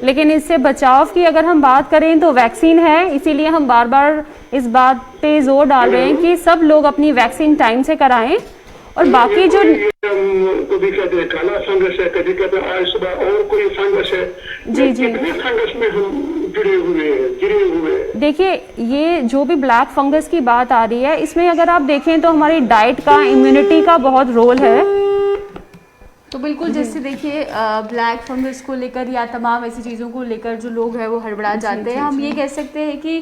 B: लेकिन इससे बचाव की अगर हम बात करें तो वैक्सीन है, इसीलिए हम बार बार इस बात पे जोर डाल रहे हैं कि सब लोग अपनी वैक्सीन टाइम से कराएं। और बाकी जो
C: कभी कहते हैं काला फंगस है, कभी कहते हैं आज सुबह और कोई फंगस है।
B: जी जी,
C: कितने फंगस में हम गिरे हुए।
B: देखिए, ये जो भी ब्लैक फंगस की बात आ रही है, इसमें अगर आप देखें तो हमारी डाइट का, इम्यूनिटी का बहुत रोल है।
A: तो बिल्कुल, जैसे देखिए ब्लैक फंगस को लेकर या तमाम ऐसी चीज़ों को लेकर जो लोग हैं वो हड़बड़ा जाते हैं। हम ये कह सकते हैं कि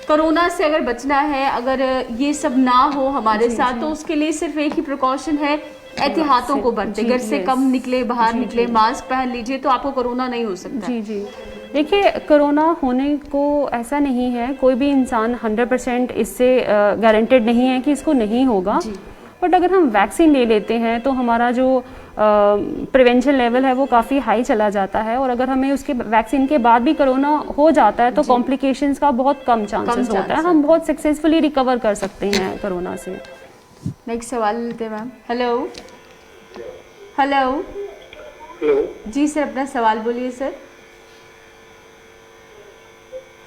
A: कोरोना से अगर बचना है, अगर ये सब ना हो हमारे साथ, तो उसके लिए सिर्फ एक ही प्रिकॉशन है, एहतियातों को बरतें। घर से कम निकले, बाहर निकले, मास्क पहन लीजिए, तो आपको कोरोना नहीं हो सकता।
B: जी जी। देखिए, कोरोना होने को ऐसा नहीं है, कोई भी इंसान 100% इससे गारंटेड नहीं है कि इसको नहीं होगा, बट अगर हम वैक्सीन ले लेते हैं तो हमारा जो प्रिवेंशन लेवल है वो काफ़ी हाई चला जाता है, और अगर हमें उसके वैक्सीन के बाद भी कोरोना हो जाता है तो कॉम्प्लिकेशंस का बहुत कम चांसेस होता है, हम बहुत सक्सेसफुली रिकवर कर सकते हैं कोरोना से।
A: नेक्स्ट सवाल लेते हैं मैम। हेलो हेलो
C: हेलो
A: जी सर, अपना सवाल बोलिए सर।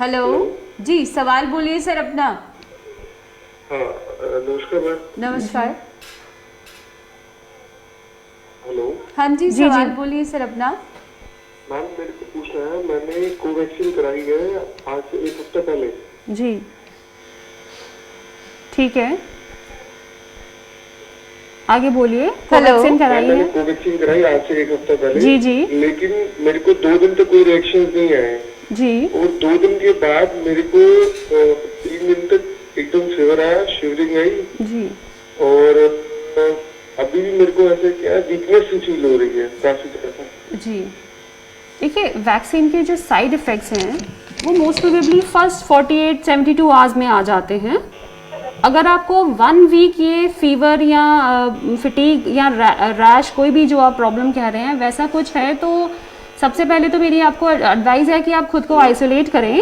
A: हेलो जी, सवाल बोलिए सर अपना।
C: हाँ, नमस्कार मैम।
A: नमस्कार।
C: हेलो
A: हाँ जी,
B: जी,
A: सवाल
B: जी।
A: बोलिए सर अपना।
C: मैम, मेरे को पूछना है, मैंने कोवैक्सीन कराई है आज से 1 हफ्ता पहले।
B: जी ठीक है, आगे बोलिए। कोवैक्सीन कराई
C: मैंने
B: है?
C: कोवैक्सीन कराई आज से 1 हफ्ता पहले।
B: जी जी
C: लेकिन मेरे को 2 दिन तक कोई रिएक्शन नहीं आए,
B: जी
C: और 2 दिन के बाद मेरे को 3 दिन तक एकदम फीवर आया, शिवरिंग आई,
B: जी
C: और अभी भी मेरे को ऐसे क्या वीकनेस फील हो रही है काफी ज्यादा।
B: जी। देखिए, वैक्सीन के जो साइड इफ़ेक्ट्स हैं वो मोस्ट प्रोबेबली फर्स्ट 48-72 आवर्स में आ जाते हैं। अगर आपको 1 वीक ये फीवर या फिटीग या रैश, कोई भी जो आप प्रॉब्लम कह रहे हैं वैसा कुछ है, तो सबसे पहले तो मेरी आपको एडवाइस है कि आप खुद को आइसोलेट करें,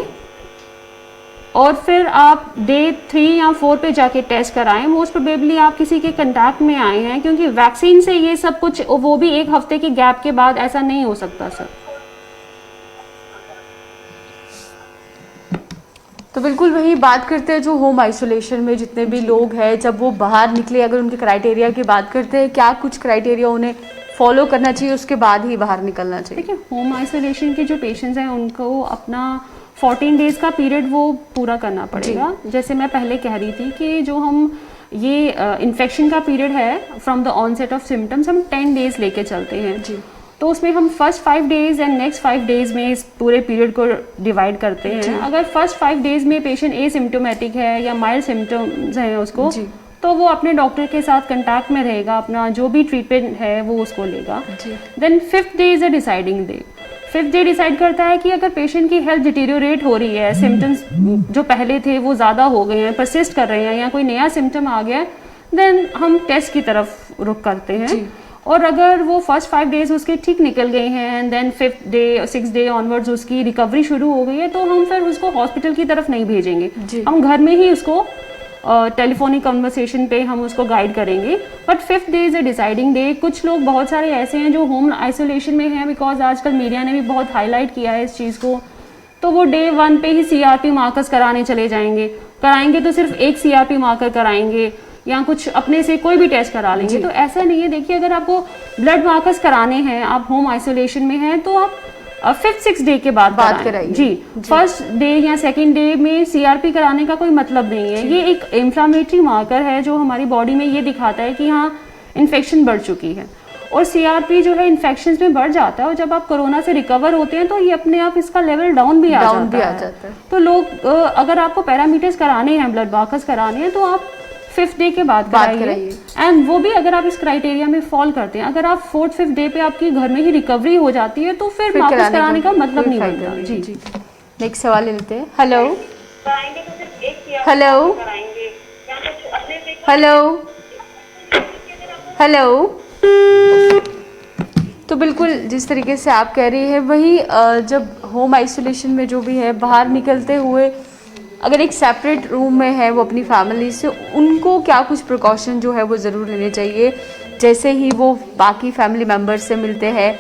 B: और फिर आप डे 3 या 4 पे जाके टेस्ट कराएं। मोस्ट प्रोबेबली आप किसी के कंटैक्ट में आए हैं, क्योंकि वैक्सीन से ये सब कुछ, वो भी 1 हफ्ते के गैप के बाद, ऐसा नहीं हो सकता सर।
A: तो बिल्कुल वही बात करते हैं, जो होम आइसोलेशन में जितने भी लोग हैं, जब वो बाहर निकले, अगर उनके क्राइटेरिया की बात करते हैं, क्या कुछ क्राइटेरिया उन्हें फॉलो करना चाहिए, उसके बाद ही बाहर निकलना चाहिए?
B: देखिए, होम आइसोलेशन के जो पेशेंट्स हैं उनको अपना 14 डेज का पीरियड वो पूरा करना पड़ेगा। जैसे मैं पहले कह रही थी कि जो हम ये इन्फेक्शन का पीरियड है from the onset of symptoms, हम 10 डेज लेके चलते हैं। तो उसमें हम first 5 days and next 5 days में इस पूरे पीरियड को डिवाइड करते हैं। अगर फर्स्ट 5 डेज़ में पेशेंट एसिम्प्टोमेटिक है या माइल्ड सिम्टम्स हैं उसको, तो वो अपने डॉक्टर के साथ कंटैक्ट में रहेगा, अपना जो भी ट्रीटमेंट है वो उसको लेगा। Then 5th day is a deciding day. 5th day decide करता है कि अगर पेशेंट की हेल्थ डिटीरियोरेट हो रही है, सिम्टम्स जो पहले थे वो ज़्यादा हो गए हैं, परसिस्ट कर रहे हैं, या कोई नया सिम्टम आ गया है, देन हम टेस्ट की तरफ रुख करते हैं। और अगर वो फर्स्ट 5 डेज उसके ठीक निकल गए हैं and then 5th day 6th day onwards उसकी रिकवरी शुरू हो गई है, तो हम फिर उसको हॉस्पिटल की तरफ नहीं भेजेंगे, हम घर में ही उसको टेलीफोनिक कन्वर्सेशन पे हम उसको गाइड करेंगे। But 5th day is a deciding day. कुछ लोग बहुत सारे ऐसे हैं जो होम आइसोलेशन में हैं, बिकॉज आजकल मीडिया ने भी बहुत हाईलाइट किया है इस चीज़ को, तो वो डे 1 पे ही CRP मार्कर्स कराने चले जाएंगे। कराएंगे तो सिर्फ एक CRP मार्कर कराएंगे या कुछ अपने से कोई भी टेस्ट करा लेंगे। तो ऐसा नहीं है। देखिए, अगर आपको ब्लड मार्कर्स कराने हैं, आप होम आइसोलेशन में हैं, तो आप 5th 6th डे के बाद कराइए। जी, फर्स्ट डे या सेकंड डे में CRP कराने का कोई मतलब नहीं है। ये एक इंफ्लामेटरी मार्कर है जो हमारी बॉडी में ये दिखाता है कि हाँ इन्फेक्शन बढ़ चुकी है। और CRP जो है इन्फेक्शन में बढ़ जाता है, और जब आप कोरोना से रिकवर होते हैं तो ये अपने आप इसका लेवल डाउन भी आ जाता है। तो लोग अगर आपको पैरामीटर्स कराने हैं, ब्लड मार्कर्स कराने हैं, तो आप 5th डे के बाद कराइए। एंड वो भी अगर आप इस क्राइटेरिया में फॉल करते हैं, अगर आप 4th 5th डे पे आपकी घर में ही रिकवरी हो जाती है, तो फिर मार्कर्स कराने का मतलब नहीं बनता। जी,
A: नेक्स्ट सवाल ले लेते हैं। Hello hello hello hello. तो बिल्कुल जिस तरीके से आप कह रही है वही, जब होम आइसोलेशन में जो भी है, बाहर निकलते हुए अगर एक सेपरेट रूम में है वो अपनी फैमिली से, उनको क्या कुछ प्रिकॉशन जो है वो ज़रूर लेने चाहिए जैसे ही वो बाकी फैमिली मेम्बर्स से मिलते हैं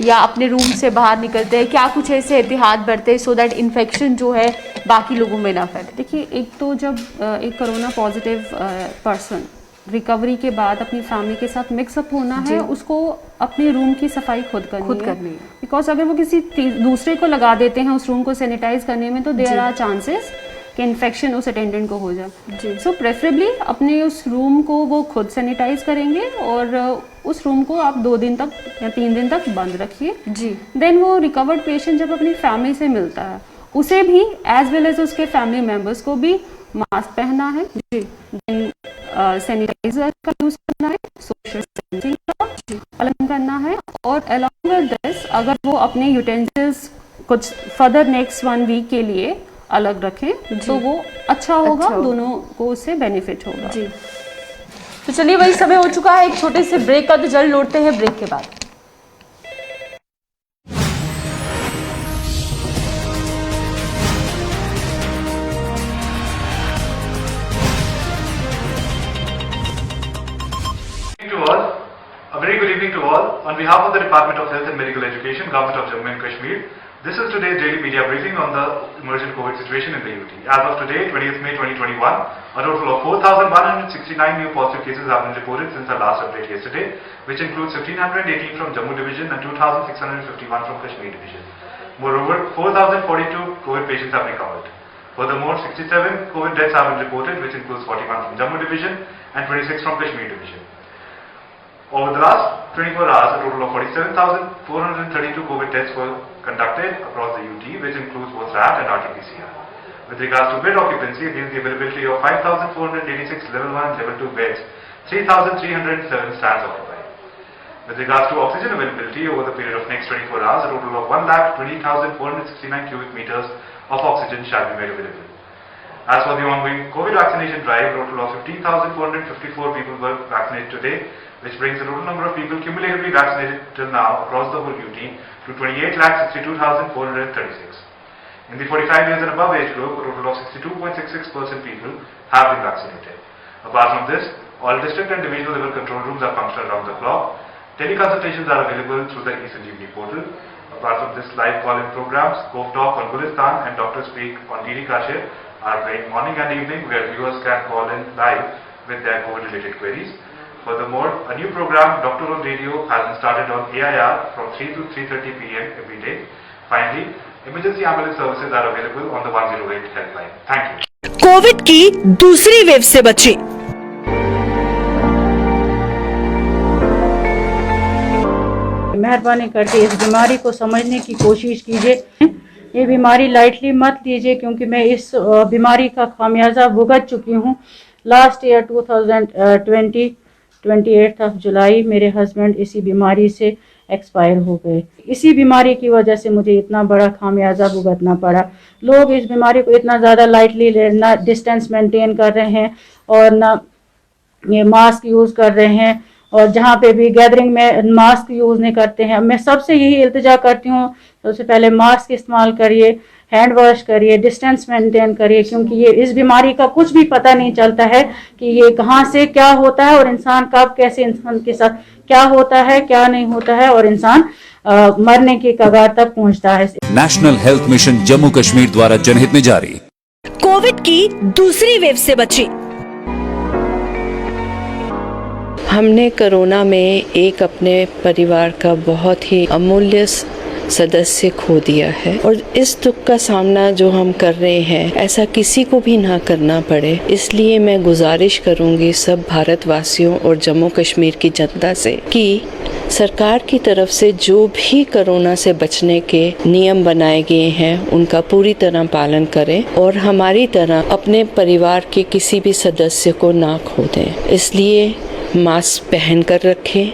A: या अपने रूम से बाहर निकलते हैं? क्या कुछ ऐसे एहतियात बरते सो दैट इन्फेक्शन जो है बाकी लोगों में ना फैले?
B: देखिए, एक तो जब एक कोरोना पॉजिटिव पर्सन रिकवरी के बाद अपनी फैमिली के साथ मिक्सअप होना है, उसको अपने रूम की सफाई खुद करनी है। बिकॉज अगर वो किसी दूसरे को लगा देते हैं उस रूम को सैनिटाइज करने में, तो देयर आर चांसेस कि इन्फेक्शन उस अटेंडेंट को हो जाए। सो प्रेफरेबली अपने उस रूम को वो खुद सैनिटाइज करेंगे और उस रूम को आप 2 दिन तक या 3 दिन तक बंद रखिए। देन वो रिकवर्ड पेशेंट जब अपनी फैमिली से मिलता है, उसे भी एज वेल एज उसके फैमिली मेम्बर्स को भी मास्क पहनना है, देन सैनिटाइजर का यूज करना है, सोशल डिस्टेंसिंग का पालन करना है, और अलॉन्ग विद दिस अगर वो अपने यूटेंसिल्स कुछ फर्दर नेक्स्ट 1 वीक के लिए अलग रखें तो वो अच्छा होगा, दोनों को उससे बेनिफिट होगा।
A: जी, तो चलिए वही समय हो चुका है एक छोटे से ब्रेक का, तो जल्द लौटते हैं ब्रेक के बाद।
E: A very good evening to all. On behalf of the Department of Health and Medical Education, Government of Jammu and Kashmir, this is today's daily media briefing on the emergent COVID situation in the UT. As of today, 20th May 2021, a total of 4,169 new positive cases have been reported since our last update yesterday, which includes 1,518 from Jammu Division and 2,651 from Kashmir Division. Moreover, 4,042 COVID patients have recovered. Furthermore, 67 COVID deaths have been reported, which includes 41 from Jammu Division and 26 from Kashmir Division. Over the last 24 hours, a total of 47,432 COVID tests were conducted across the UT, which includes both RAT and RT-PCR. With regards to bed occupancy, against the availability of 5,486 level 1 and level 2 beds, 3,307 stands occupied. With regards to oxygen availability, over the period of next 24 hours, a total of 1,20,469 cubic meters of oxygen shall be made available. As for the ongoing COVID vaccination drive, a total of 15,454 people were vaccinated today, which brings the total number of people cumulatively vaccinated till now across the whole UT to 28,62,436. In the 45 years and above age group, a total of 62.66% people have been vaccinated. Apart from this, all district and divisional level control rooms are functional around the clock. Teleconsultations are available through the eSanjeevani portal. Apart from this, live call-in programs, Cove Talk on Gulistan and Doctor Speak on DD Kashir are playing morning and evening, where viewers can call in live with their COVID-related queries. Furthermore, a new program, Doctor on Radio, has been started on AIR from 3 to 3:30 p.m. every day. Finally, emergency ambulance services are available on the 108 helpline. Thank you.
F: Covid की दूसरी wave से बचें।
G: मेहरबानी करके इस बीमारी को समझने की कोशिश कीजिए। ये बीमारी लाइटली मत लीजिए, क्योंकि मैं इस बीमारी का खामियाजा भुगत चुकी हूँ। लास्ट ईयर 2020 28 ऑफ जुलाई मेरे हस्बैंड इसी बीमारी से एक्सपायर हो गए। इसी बीमारी की वजह से मुझे इतना बड़ा खामियाजा भुगतना पड़ा। लोग इस बीमारी को इतना ज़्यादा लाइटली ना डिस्टेंस मेंटेन कर रहे हैं और ना ये मास्क यूज़ कर रहे हैं, और जहाँ पे भी गैदरिंग में मास्क यूज़ नहीं करते हैं। मैं सबसे यही इल्तिजा करती हूँ, सबसे पहले मास्क इस्तेमाल करिए, हैंड वॉश करिए, डिस्टेंस मेंटेन करिए, क्योंकि ये इस बीमारी का कुछ भी पता नहीं चलता है कि ये कहाँ से क्या होता है और इंसान कब कैसे इंसान के साथ क्या होता है क्या नहीं होता है, और इंसान मरने की कगार तक पहुँचता है।
H: National health mission Jammu Kashmir द्वारा जनहित में जारी।
F: कोविड की दूसरी वेव से बची।
I: हमने कोरोना में एक अपने परिवार का बहुत ही अमूल्य सदस्य खो दिया है, और इस दुख का सामना जो हम कर रहे हैं ऐसा किसी को भी ना करना पड़े। इसलिए मैं गुजारिश करूंगी सब भारतवासियों और जम्मू कश्मीर की जनता से कि सरकार की तरफ से जो भी कोरोना से बचने के नियम बनाए गए हैं उनका पूरी तरह पालन करें, और हमारी तरह अपने परिवार के किसी भी सदस्य को ना खो दें। इसलिए मास्क पहन कर रखें,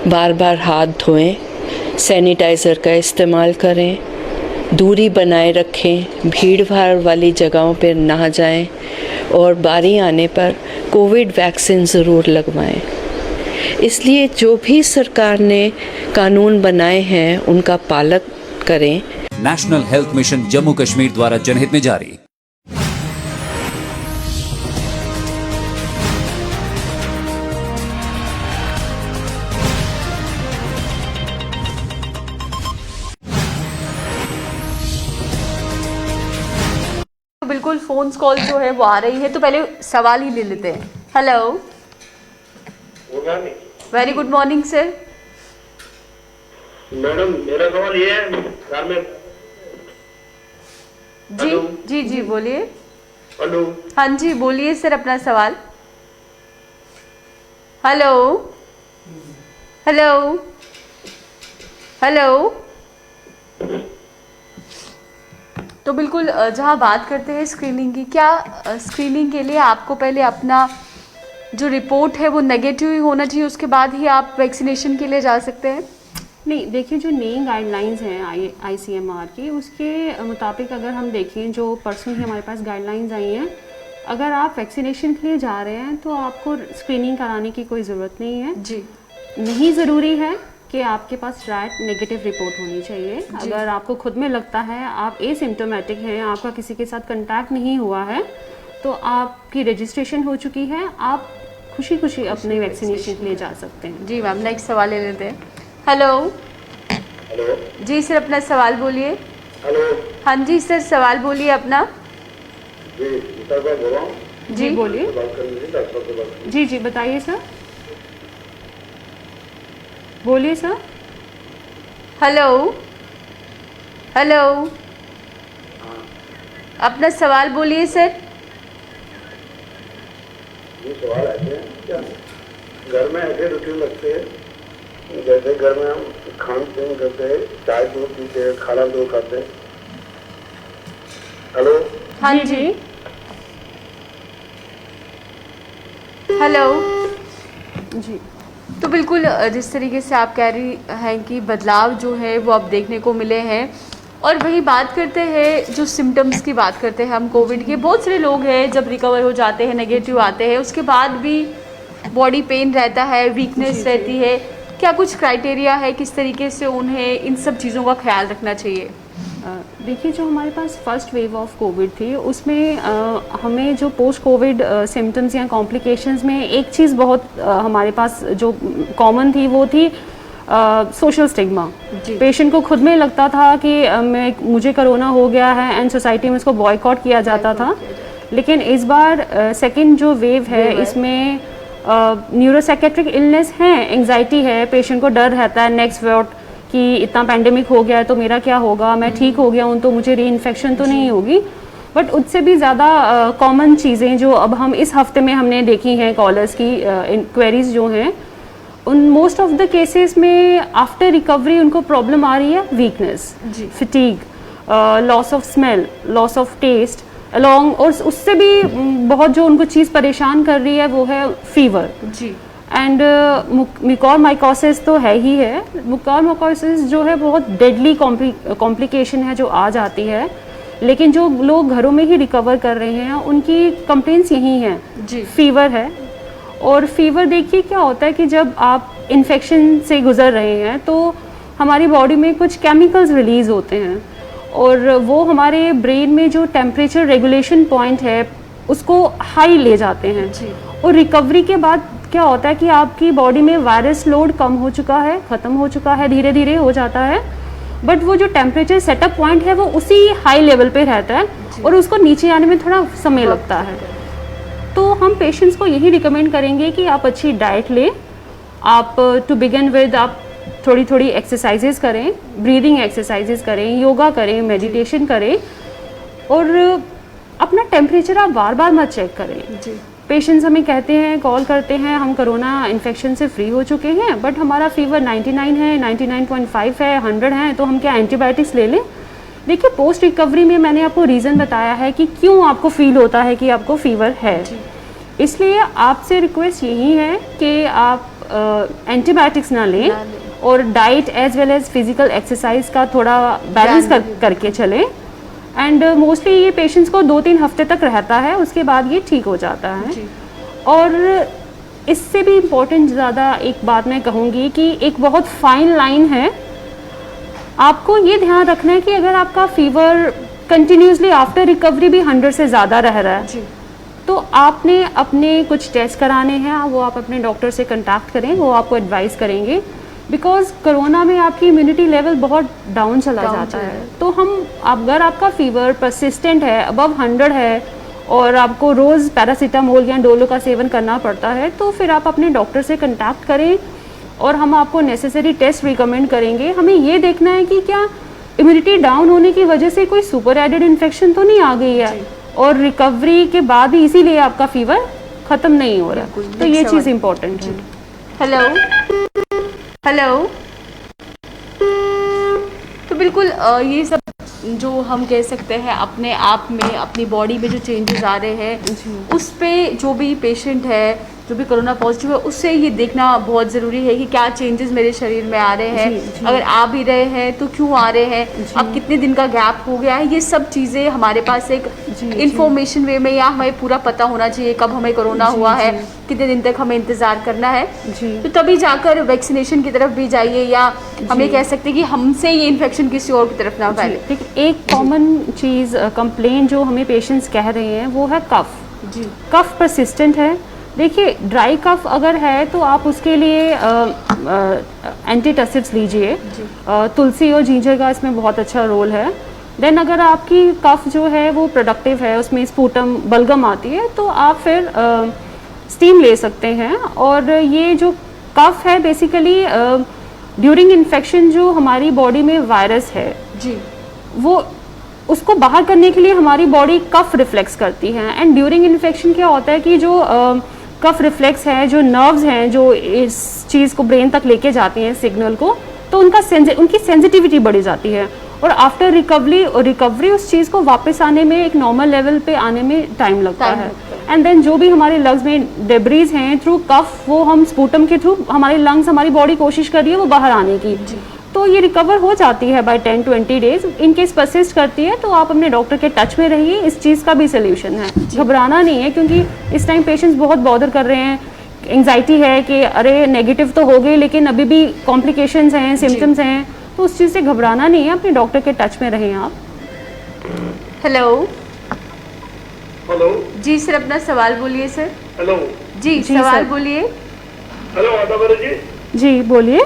I: बार बार हाथ धोएं, सैनिटाइज़र का इस्तेमाल करें, दूरी बनाए रखें, भीड़ भाड़ वाली जगहों पर ना जाएं, और बारी आने पर कोविड वैक्सीन ज़रूर लगवाएं। इसलिए जो भी सरकार ने कानून बनाए हैं उनका पालन करें।
H: National health mission Jammu Kashmir द्वारा जनहित में जारी।
A: बिल्कुल फोन कॉल जो है वो आ रही है, तो पहले सवाल ही ले लेते हैं। Hello, very good morning sir.
C: Madam मेरा सवाल ये है, घर में
A: जी जी जी बोलिए।
C: हेलो,
A: हाँ जी बोलिए सर अपना सवाल। Hello hello hello. तो बिल्कुल जहाँ बात करते हैं स्क्रीनिंग की, क्या स्क्रीनिंग के लिए आपको पहले अपना जो रिपोर्ट है वो नेगेटिव ही होना चाहिए, उसके बाद ही आप वैक्सीनेशन के लिए जा सकते हैं?
B: नहीं, देखिए जो नई गाइडलाइंस हैं ICMR की, उसके मुताबिक अगर हम देखें जो पर्सनली हमारे पास गाइडलाइंस आई हैं, अगर आप वैक्सीनेशन के लिए जा रहे हैं तो आपको स्क्रीनिंग कराने की कोई ज़रूरत नहीं है
A: जी।
B: नहीं ज़रूरी है कि आपके पास डायरेक्ट नेगेटिव रिपोर्ट होनी चाहिए। अगर आपको खुद में लगता है आप एसिम्प्टोमेटिक हैं, आपका किसी के साथ कंटैक्ट नहीं हुआ है, तो आपकी रजिस्ट्रेशन हो चुकी है, आप खुशी खुशी अपने वैक्सीनेशन के लिए जा सकते हैं।
A: जी मैम, नेक्स्ट सवाल ले लेते हैं। हेलो
C: हेलो
A: जी सर, अपना सवाल बोलिए।
C: हेलो,
A: हाँ जी सर, सवाल बोलिए अपना।
C: जी डॉक्टर साहब बोल रहा हूँ।
B: जी बोलिए।
C: बात कर लीजिए डॉक्टर साहब से बात।
B: जी जी बताइए सर, बोलिए सर।
A: हेलो हेलो, अपना सवाल बोलिए सर।
C: ये सवाल ऐसे हैं, क्या घर में ऐसे रूटीन लगते हैं जैसे घर में हम खान पीन करते हैं, चाय दूध पीते हैं, खाना दूध खाते हैं। हेलो,
A: हाँ जी हेलो
B: जी।
A: तो बिल्कुल जिस तरीके से आप कह रही हैं कि बदलाव जो है वो अब देखने को मिले हैं, और वही बात करते हैं जो सिम्टम्स की बात करते हैं हम कोविड के, बहुत सारे लोग हैं जब रिकवर हो जाते हैं, नेगेटिव आते हैं, उसके बाद भी बॉडी पेन रहता है, वीकनेस रहती है। क्या कुछ क्राइटेरिया है, किस तरीके से उन्हें इन सब चीज़ों का ख्याल रखना चाहिए?
B: देखिए जो हमारे पास फर्स्ट वेव ऑफ कोविड थी उसमें हमें जो पोस्ट कोविड सिम्टम्स या कॉम्प्लिकेशंस में एक चीज़ बहुत हमारे पास जो कॉमन थी वो थी सोशल स्टिग्मा। पेशेंट को खुद में लगता था कि मुझे कोरोना हो गया है, एंड सोसाइटी में इसको बॉयकॉट किया जाता था। लेकिन इस बार सेकेंड जो वेव है इसमें न्यूरोसाइकेट्रिक इलनेस है, एंग्जाइटी है, पेशेंट को डर रहता है नेक्स्ट वॉट कि इतना पैंडेमिक हो गया है तो मेरा क्या होगा, मैं ठीक हो गया हूँ तो मुझे री इन्फेक्शन तो नहीं होगी। बट उससे भी ज़्यादा कॉमन चीज़ें जो अब हम इस हफ्ते में हमने देखी हैं कॉलर्स की इंक्वायरीज जो हैं, उन मोस्ट ऑफ द केसेस में आफ्टर रिकवरी उनको प्रॉब्लम आ रही है weakness, fatigue, loss of smell, loss of taste along, और उससे भी बहुत जो उनको चीज़ परेशान कर रही है वो है फीवर
A: जी।
B: एंड म्यूकरमाइकोसिस तो है ही है। म्यूकरमाइकोसिस जो है बहुत डेडली कॉम्प्लिकेशन है जो आ जाती है, लेकिन जो लोग घरों में ही रिकवर कर रहे हैं उनकी कंप्लेंट्स यही हैं
A: जी।
B: फीवर है, और फीवर देखिए क्या होता है कि जब आप इन्फेक्शन से गुजर रहे हैं तो हमारी बॉडी में कुछ केमिकल्स रिलीज होते हैं, और वो हमारे ब्रेन में जो टेम्परेचर रेगुलेशन पॉइंट है उसको हाई ले जाते हैं
A: जी।
B: और रिकवरी के बाद क्या होता है कि आपकी बॉडी में वायरस लोड कम हो चुका है, ख़त्म हो चुका है, धीरे धीरे हो जाता है, बट वो जो टेम्परेचर सेटअप पॉइंट है वो उसी हाई लेवल पे रहता है और उसको नीचे आने में थोड़ा समय लगता है। तो हम पेशेंट्स को यही रिकमेंड करेंगे कि आप अच्छी डाइट लें, आप टू बिगिन विद आप थोड़ी थोड़ी एक्सरसाइजेज करें, ब्रीदिंग एक्सरसाइजेज करें, योगा करें, मेडिटेशन करें, और अपना टेम्परेचर आप बार बार मत चेक करें। पेशेंट्स हमें कहते हैं, कॉल करते हैं, हम कोरोना इन्फेक्शन से फ्री हो चुके हैं बट हमारा फीवर 99 है, 99.5 है, 100 है, तो हम क्या एंटीबायोटिक्स ले लें? देखिए, पोस्ट रिकवरी में मैंने आपको रीज़न बताया है कि क्यों आपको फील होता है कि आपको फीवर है। इसलिए आपसे रिक्वेस्ट यही है कि आप एंटीबायोटिक्स ना लें और diet as well as physical exercise का थोड़ा बैलेंस करके चलें। एंड मोस्टली ये पेशेंट्स को 2-3 हफ्ते तक रहता है, उसके बाद ये ठीक हो जाता है। और इससे भी इम्पोर्टेंट ज़्यादा एक बात मैं कहूँगी कि एक बहुत फाइन लाइन है, आपको ये ध्यान रखना है कि अगर आपका फीवर कंटिन्यूसली आफ्टर रिकवरी भी 100 से ज़्यादा रह रहा है तो आपने अपने कुछ टेस्ट कराने हैं, वो आप अपने डॉक्टर से कंटैक्ट करें, वो आपको एडवाइस करेंगे। बिकॉज कोरोना में आपकी इम्यूनिटी लेवल बहुत डाउन चला जाता है, तो अगर आपका फीवर परसिस्टेंट है, अबव 100 है और आपको रोज़ पैरासीटामोल या डोलो का सेवन करना पड़ता है, तो फिर आप अपने डॉक्टर से कंटैक्ट करें और हम आपको नेसेसरी टेस्ट रिकमेंड करेंगे। हमें ये देखना है कि क्या इम्यूनिटी डाउन होने की वजह से कोई सुपर एडेड इन्फेक्शन तो नहीं आ गई है और रिकवरी के बाद ही इसीलिए आपका फीवर ख़त्म नहीं हो रहा, तो ये चीज़ इम्पोर्टेंट है।
A: हेलो। तो बिल्कुल ये सब जो हम कह सकते हैं अपने आप में, अपनी बॉडी में जो चेंजेस आ रहे हैं उस पे जो भी पेशेंट है, जो भी कोरोना पॉजिटिव है, उससे ये देखना बहुत ज़रूरी है कि क्या चेंजेस मेरे शरीर में आ रहे हैं, अगर आ भी रहे हैं तो क्यों आ रहे हैं, अब कितने दिन का गैप हो गया है। ये सब चीज़ें हमारे पास एक इंफॉर्मेशन वे में, या हमें पूरा पता होना चाहिए कब हमें कोरोना हुआ है, कितने दिन तक हमें इंतज़ार करना है, तो तभी जाकर वैक्सीनेशन की तरफ भी जाइए, या हम ये कह सकते हैं कि हमसे ये इन्फेक्शन किसी और की तरफ ना फैले।
B: एक कॉमन चीज़ कंप्लेंट जो हमें पेशेंट्स कह रहे हैं वो है कफ। कफ परसिस्टेंट है। देखिए, ड्राई कफ अगर है तो आप उसके लिए एंटीटसिड्स लीजिए, तुलसी और जिंजर का इसमें बहुत अच्छा रोल है। देन अगर आपकी कफ जो है वो प्रोडक्टिव है, उसमें स्पूटम बलगम आती है, तो आप फिर स्टीम ले सकते हैं। और ये जो कफ है बेसिकली ड्यूरिंग इन्फेक्शन जो हमारी बॉडी में वायरस है वो उसको बाहर करने के लिए हमारी बॉडी कफ रिफ्लेक्स करती है। एंड ड्यूरिंग इन्फेक्शन क्या होता है कि जो कफ रिफ्लेक्स है, जो नर्व्स हैं जो इस चीज़ को ब्रेन तक लेके जाती हैं सिग्नल को, तो उनकी सेंसिटिविटी बढ़ जाती है और आफ्टर रिकवरी उस चीज़ को वापस आने में, एक नॉर्मल लेवल पे आने में टाइम लगता है। एंड देन जो भी हमारे लंग्स में डेब्रीज हैं थ्रू कफ, वो हम स्पूटम के थ्रू हमारे लंग्स, हमारी बॉडी कोशिश कर रही है वो बाहर आने की, तो ये रिकवर हो जाती है by 10-20 days. In case persist करती है तो आप अपने डॉक्टर के टच में रहिए, इस चीज़ का भी सोल्यूशन है, घबराना नहीं है, क्योंकि इस टाइम पेशेंट्स बहुत बॉदर कर रहे हैं, एंग्जाइटी है कि अरे नेगेटिव तो हो गई लेकिन अभी भी कॉम्प्लिकेशंस हैं, सिम्टम्स हैं, तो उस चीज़ से घबराना नहीं है, अपने डॉक्टर के टच में रहें आप।
A: हेलो
C: जी
A: सर, अपना सवाल बोलिए सर।
C: हेलो
A: जी सवाल बोलिए।
C: हेलो आदाबर
B: जी बोलिए।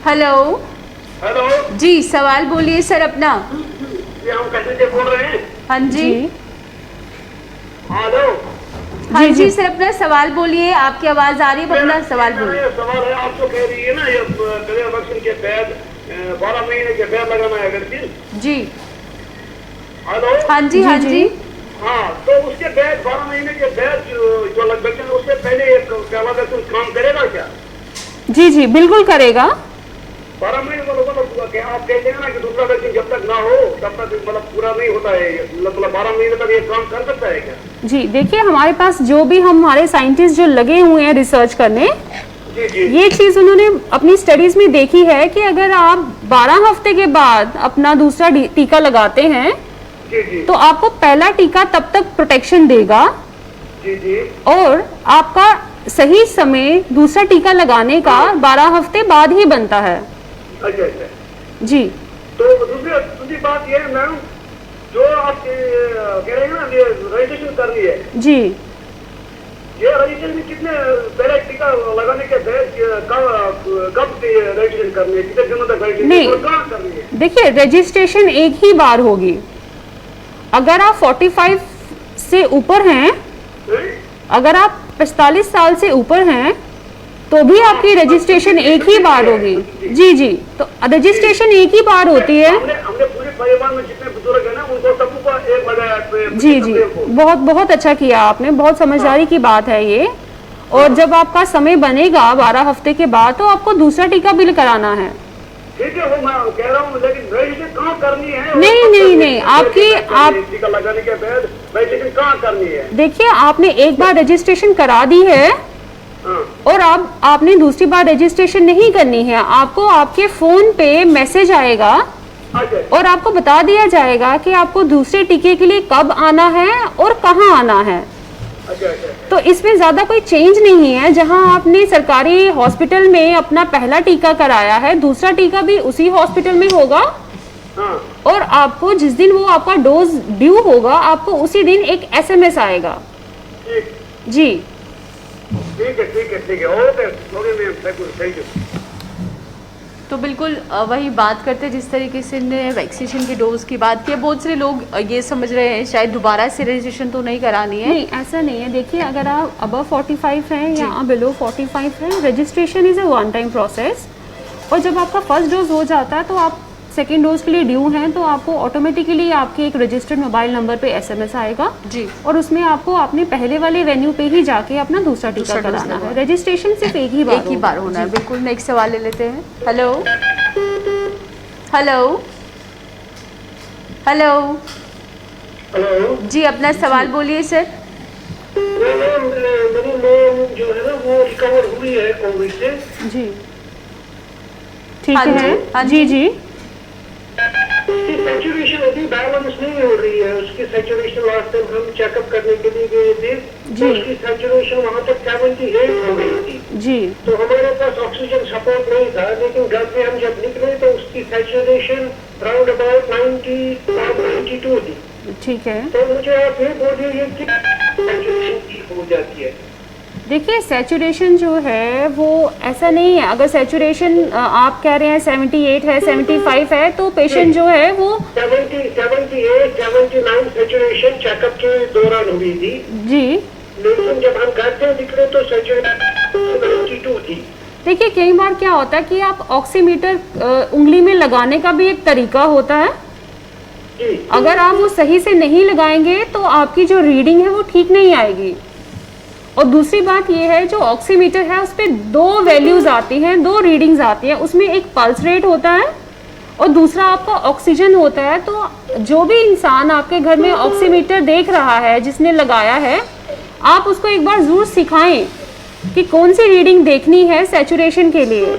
C: हेलो
A: जी सवाल बोलिए सर अपना।
C: ये हम कैसे से बोल रहे हैं?
A: हाँ जी।
C: हेलो।
A: हाँ जी सर, अपना सवाल बोलिए, आपकी आवाज आ रही है, अपना सवाल बोलिए।
C: सवाल है, आप तो कह रही है ना ये वैक्सीन के बाद 12 महीने के बाद लगाना है वैक्सीन।
A: जी
C: हेलो।
A: हाँ जी हाँ जी।
C: हाँ, तो उसके बाद 12 महीने के बाद जो वैक्सीन, उससे पहले एक क्या वाला
B: जी जी बिल्कुल करेगा।
C: 12 महीने मतलब क्या आप कहते हैं ना कि दूसरा वैक्सीन जब तक ना हो तब तक मतलब पूरा नहीं होता है, मतलब 12 महीने तक ये काम कर सकता है क्या?
B: जी देखिए, हमारे पास जो भी हमारे साइंटिस्ट जो लगे हुए हैं रिसर्च करने,
C: जी जी
B: ये चीज उन्होंने अपनी स्टडीज में देखी है कि अगर आप 12 हफ्ते के बाद अपना दूसरा टीका लगाते हैं
C: जी जी
B: तो आपको पहला टीका तब तक प्रोटेक्शन देगा
C: जी जी।
B: और आपका सही समय दूसरा टीका लगाने का 12 हफ्ते बाद ही बनता है।
C: अच्छा अच्छा।
B: जी
C: तो दूसरी बात ये है मैम, जो आप कह रहे हैं ना ये रजिस्ट्रेशन करनी है,
B: जी
C: ये रजिस्ट्रेशन कितने पहले टीका लगाने के बाद कब रजिस्ट्रेशन करनी है, कितने दिनों तक रजिस्ट्रेशन
B: नहीं।
C: और कहाँ करनी है?
B: देखिए, रजिस्ट्रेशन एक ही बार होगी। अगर आप 45 से ऊपर हैं, अगर आप 45 साल से ऊपर हैं तो भी आपकी रजिस्ट्रेशन एक ही बार होगी। जी जी, तो रजिस्ट्रेशन एक ही बार होती है।
C: हमने पूरे परिवार में जितने बुजुर्ग हैं ना उनको सबको एक लगाया।
B: जी जी, बहुत बहुत अच्छा किया आपने, बहुत समझदारी की बात है ये। और जब आपका समय बनेगा 12 हफ्ते के बाद तो आपको दूसरा टीका भी कराना है।
C: ठीक है, वो मैं कह रहा हूँ, लेकिन रजिस्ट्रेशन कहाँ करनी है?
B: नहीं, आपकी
C: टीका लगाने के बाद रजिस्ट्रेशन कहाँ करनी है?
B: देखिए, आपने एक बार रजिस्ट्रेशन करा दी है और अब आपने दूसरी बार रजिस्ट्रेशन नहीं करनी है। आपको आपके फोन पे मैसेज आएगा और आपको बता दिया जाएगा कि आपको दूसरे टीके के लिए कब आना है और कहाँ आना है। तो इसमें ज्यादा कोई चेंज नहीं है। जहां आपने सरकारी हॉस्पिटल में अपना पहला टीका कराया है, दूसरा टीका भी उसी हॉस्पिटल में होगा और आपको जिस दिन वो आपका डोज ड्यू होगा आपको उसी दिन एक SMS आएगा। जी
C: ठीक है, ओके मैम, थैंक यू।
A: तो बिल्कुल वही बात करते हैं जिस तरीके से ने वैक्सीनेशन के डोज की बात की। बहुत से लोग ये समझ रहे हैं शायद दोबारा से रजिस्ट्रेशन तो नहीं करानी है।
B: नहीं, ऐसा नहीं है। देखिए, अगर आप अबव 45 हैं या बिलो 45 हैं, registration is a one time process. और जब आपका फर्स्ट डोज हो जाता है तो आप सेकेंड डोज के लिए ड्यू हैं तो आपको ऑटोमेटिकली आपके एक रजिस्टर्ड मोबाइल नंबर पे SMS आएगा
A: जी,
B: और उसमें आपको अपने पहले वाले वेन्यू पे ही जाके अपना दूसरा टीका कराना है। रजिस्ट्रेशन सिर्फ एक ही बार
A: होना है। बिल्कुल, नेक्स्ट सवाल ले लेते हैं। हेलो हेलो हेलो
C: हेलो
A: जी, अपना सवाल बोलिए सर।
C: मेरी मॉम जो है ना वो रिकवर हुई है कोविड से।
B: जी ठीक
A: हाँ
B: है।
A: हाँ
B: जी जी,
C: सैचुरेशन अभी बैलेंस नहीं हो रही है। उसकी सैचुरेशन लास्ट टाइम हम चेकअप करने के लिए गए थे तो उसकी सैचुरेशन वहाँ तक 78 हो गई थी
B: जी।
C: तो हमारे पास ऑक्सीजन सपोर्ट नहीं था, लेकिन घर से हम जब निकले तो उसकी सैचुरेशन राउंड अबाउट 92 थी।
B: ठीक है।
C: तो मुझे आप ये बोलिए ये क्या सैचुरेशन ठीक हो जाती है?
B: देखिए, सैचुरेशन जो है वो ऐसा नहीं है। अगर सैचुरेशन आप कह रहे हैं 78 है, 75 है तो पेशेंट जो है वो
C: 78, 79 सैचुरेशन चेकअप के दौरान हुई थी
B: जी।
C: लेकिन जब हम घर से निकले तो सैचुरेशन 92 थी।
B: देखिए, कई बार क्या होता है कि आप ऑक्सीमीटर उंगली में लगाने का भी एक तरीका होता है। अगर आप वो सही से नहीं लगाएंगे तो आपकी जो रीडिंग है वो ठीक नहीं आएगी। और दूसरी बात ये है, जो ऑक्सीमीटर है उस पर 2 वैल्यूज आती हैं, 2 रीडिंग्स आती हैं। उसमें एक पल्स रेट होता है और दूसरा आपका ऑक्सीजन होता है। तो जो भी इंसान आपके घर में ऑक्सीमीटर देख रहा है जिसने लगाया है, आप उसको एक बार जरूर सिखाएं कि कौन सी रीडिंग देखनी है सैचुरेशन के लिए।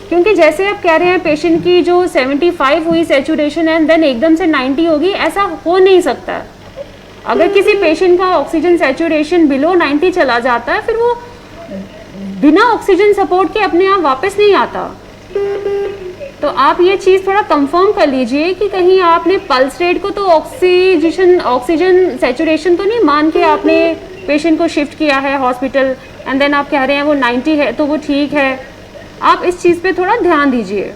B: क्योंकि जैसे आप कह रहे हैं पेशेंट की जो 75 हुई सैचुरेशन एंड देन एकदम से 90 होगी, ऐसा हो नहीं सकता। अगर किसी पेशेंट का ऑक्सीजन सैचुरेशन बिलो 90 चला जाता है फिर वो बिना ऑक्सीजन सपोर्ट के अपने आप वापस नहीं आता। तो आप ये चीज़ थोड़ा कंफर्म कर लीजिए कि कहीं आपने पल्स रेट को तो ऑक्सीजन सैचुरेशन तो नहीं मान के आपने पेशेंट को शिफ्ट किया है हॉस्पिटल एंड देन आप कह रहे हैं वो 90 है तो वो ठीक है। आप इस चीज़ पे थोड़ा ध्यान दीजिए।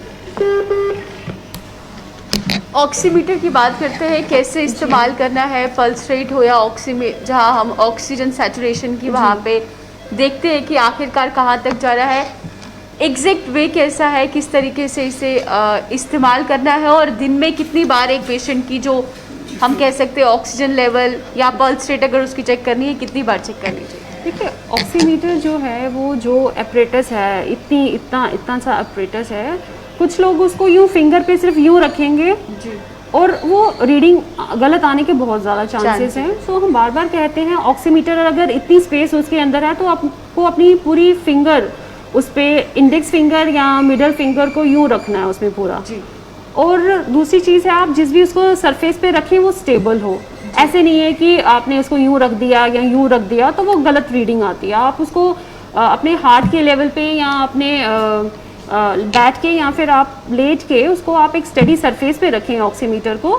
A: ऑक्सीमीटर की बात करते हैं, कैसे इस्तेमाल करना है, पल्स रेट हो या जहां हम ऑक्सीजन सैचुरेशन की वहाँ पे देखते हैं कि आखिरकार कहाँ तक जा रहा है। एग्जैक्ट वे कैसा है, किस तरीके से इसे इस्तेमाल करना है और दिन में कितनी बार एक पेशेंट की जो हम कह सकते हैं ऑक्सीजन लेवल या पल्स रेट अगर उसकी चेक करनी है कितनी बार चेक करनी चाहिए?
B: देखिए ऑक्सीमीटर जो है वो जो एपरेटस है इतना सा एपरेटस है, कुछ लोग उसको यूँ फिंगर पे सिर्फ यूँ रखेंगे
A: जी
B: और वो रीडिंग गलत आने के बहुत ज़्यादा चांसेस हैं। सो हम बार बार कहते हैं ऑक्सीमीटर अगर इतनी स्पेस उसके अंदर है तो आपको अपनी पूरी फिंगर उस पर इंडेक्स फिंगर या मिडल फिंगर को यूँ रखना है उसमें पूरा
A: जी।
B: और दूसरी चीज़ है आप जिस भी उसको सरफेस पे रखें वो स्टेबल हो। ऐसे नहीं है कि आपने उसको यूँ रख दिया या यूँ रख दिया तो वो गलत रीडिंग आती है। आप उसको अपने हाथ के लेवल पे या अपने बैठ के या फिर आप लेट के उसको आप एक स्टडी सरफेस पे रखें ऑक्सीमीटर को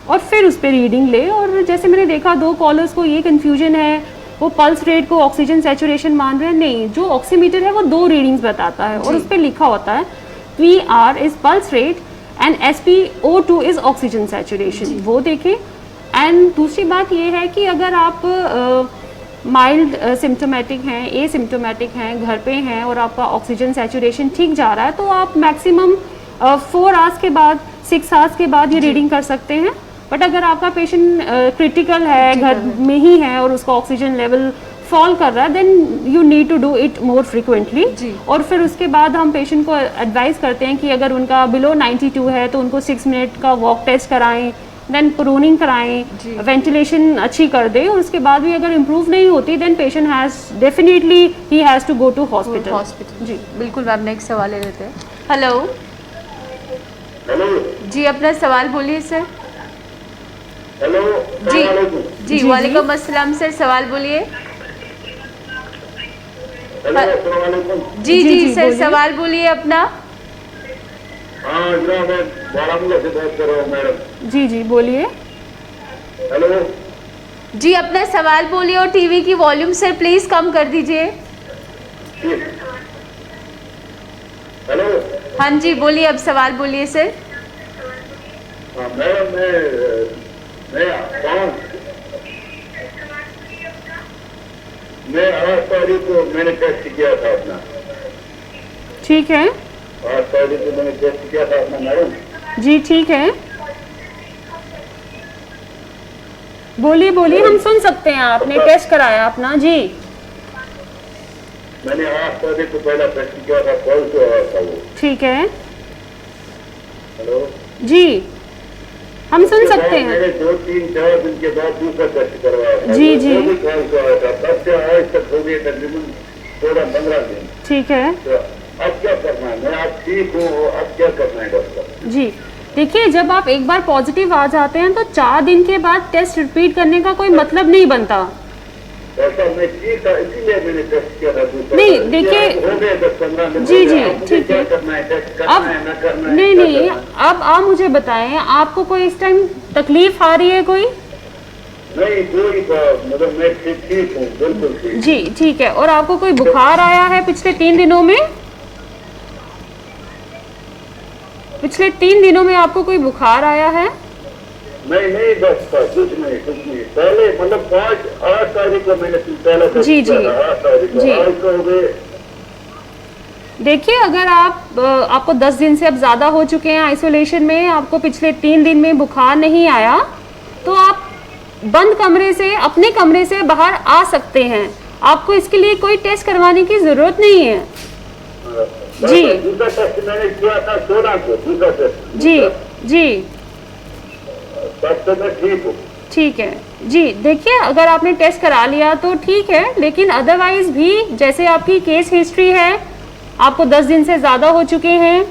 B: और फिर उस पर रीडिंग ले। और जैसे मैंने देखा 2 कॉलर्स को ये कन्फ्यूजन है, वो पल्स रेट को ऑक्सीजन सैचुरेशन मान रहे हैं। नहीं, जो ऑक्सीमीटर है वो 2 रीडिंग्स बताता है और उस पर लिखा होता है PR is pulse rate and SpO2 is oxygen saturation, वो देखें। एंड दूसरी बात ये है कि अगर आप माइल्ड सिम्टोमेटिक हैं, एसिम्टोमेटिक हैं, घर पे हैं और आपका ऑक्सीजन सैचुरेशन ठीक जा रहा है तो आप मैक्सिमम 4 आवर्स के बाद 6 आवर्स के बाद ये रीडिंग कर सकते हैं। बट अगर आपका पेशेंट क्रिटिकल है, घर में ही है और उसका ऑक्सीजन लेवल फॉल कर रहा है then you need to do it more frequently. और फिर उसके बाद हम पेशेंट को एडवाइस करते हैं कि अगर उनका बिलो 92 है तो उनको 6 मिनट का वॉक टेस्ट कराएं, देन प्रूनिंग कराएं, वेंटिलेशन अच्छी कर दें और उसके बाद भी अगर इम्प्रूव नहीं होती देन पेशेंट हैज़ डेफिनेटली ही has to go to hospital.
A: जी बिल्कुल मैम, नेक्स्ट सवाल ले लेते हैं। हेलो
C: हेलो
A: जी, अपना सवाल बोलिए सर।
C: हेलो
A: जी जी वालेकुम अस्सलाम सर, सवाल बोलिए। जी जी सर, सवाल बोलिए अपना।
C: हाँ मैं बारामूला से बात कर रहा हूँ मैडम।
B: जी जी बोलिए।
C: हेलो
A: जी अपना सवाल बोलिए और टीवी की वॉल्यूम सर प्लीज कम कर दीजिए।
C: हेलो
A: हाँ जी बोलिए, अब सवाल बोलिए सर।
C: हाँ मैडम मैं 8 तारीख को मैंने टेस्ट किया था अपना।
B: ठीक है
C: 8 तारीख को मैंने टेस्ट किया था अपना मैडम।
B: जी ठीक है, बोलिए बोलिए, हम सुन सकते हैं। आपने टेस्ट कराया अपना? जी
C: मैंने 8 तारीख को पहला टेस्ट किया था, कल से आया था वो।
B: ठीक है
C: हेलो
B: जी, हम सुन सकते हैं।
C: मैंने 2-3-4 दिन के बाद दूसरा टेस्ट करवाया था।
B: जी जी
C: वो भी कल से आया था, तब से आज तक हो गए तकरीबन 14-15 दिन।
B: ठीक है
C: तो अब क्या करना है? मैं आप ठीक हूँ, अब क्या करना है डॉक्टर?
B: जी, देखिए जब आप एक बार पॉजिटिव आ जाते हैं तो 4 दिन के बाद टेस्ट रिपीट करने का कोई मतलब नहीं बनता।
C: ऐसा मैं ठीक था, इसीलिए मैंने टेस्ट किया था दूसरा।
B: नहीं, देखिए
C: हो गए 10-15 दिन।
B: जी जी
C: अब मुझे
B: ठीक
C: क्या
B: है।
C: करना है? टेस्ट करना
B: अब
C: है, ना करना है?
B: नहीं
C: क्या
B: नहीं,
C: करना है?
B: अब आप मुझे बताएं, आपको कोई इस टाइम तकलीफ आ रही है कोई?
C: नहीं कोई मतलब मैं ठीक हूँ, बिल्कुल ठीक।
B: जी ठीक है। और आपको कोई बुखार आया है पिछले 3 दिनों में? पिछले 3 दिनों में आपको कोई बुखार आया है?
C: नहीं बस कुछ नहीं। पहले मतलब 8 तारीख को मैंने पहला टेस्ट
B: जी,
C: किया
B: जी।
C: था, 8 तारीख को।
B: जी।
C: आज तो हो गए।
B: देखिए अगर आपको 10 दिन से अब ज़्यादा हो चुके हैं आइसोलेशन में, आपको पिछले 3 दिन में बुखार नहीं आया तो आप बंद कमरे से, अपने कमरे से बाहर आ सकते हैं। आपको इसके लिए कोई टेस्ट करवाने की ज़रूरत नहीं है। जी
C: दूसरा टेस्ट मैंने किया था 16 को, दूसरा टेस्ट।
B: जी जी
C: तब से मैं ठीक हूँ।
B: ठीक है जी। देखिए अगर आपने टेस्ट करा लिया तो ठीक है, लेकिन अदरवाइज भी जैसे आपकी केस हिस्ट्री है, आपको 10 दिन से ज़्यादा हो चुके हैं,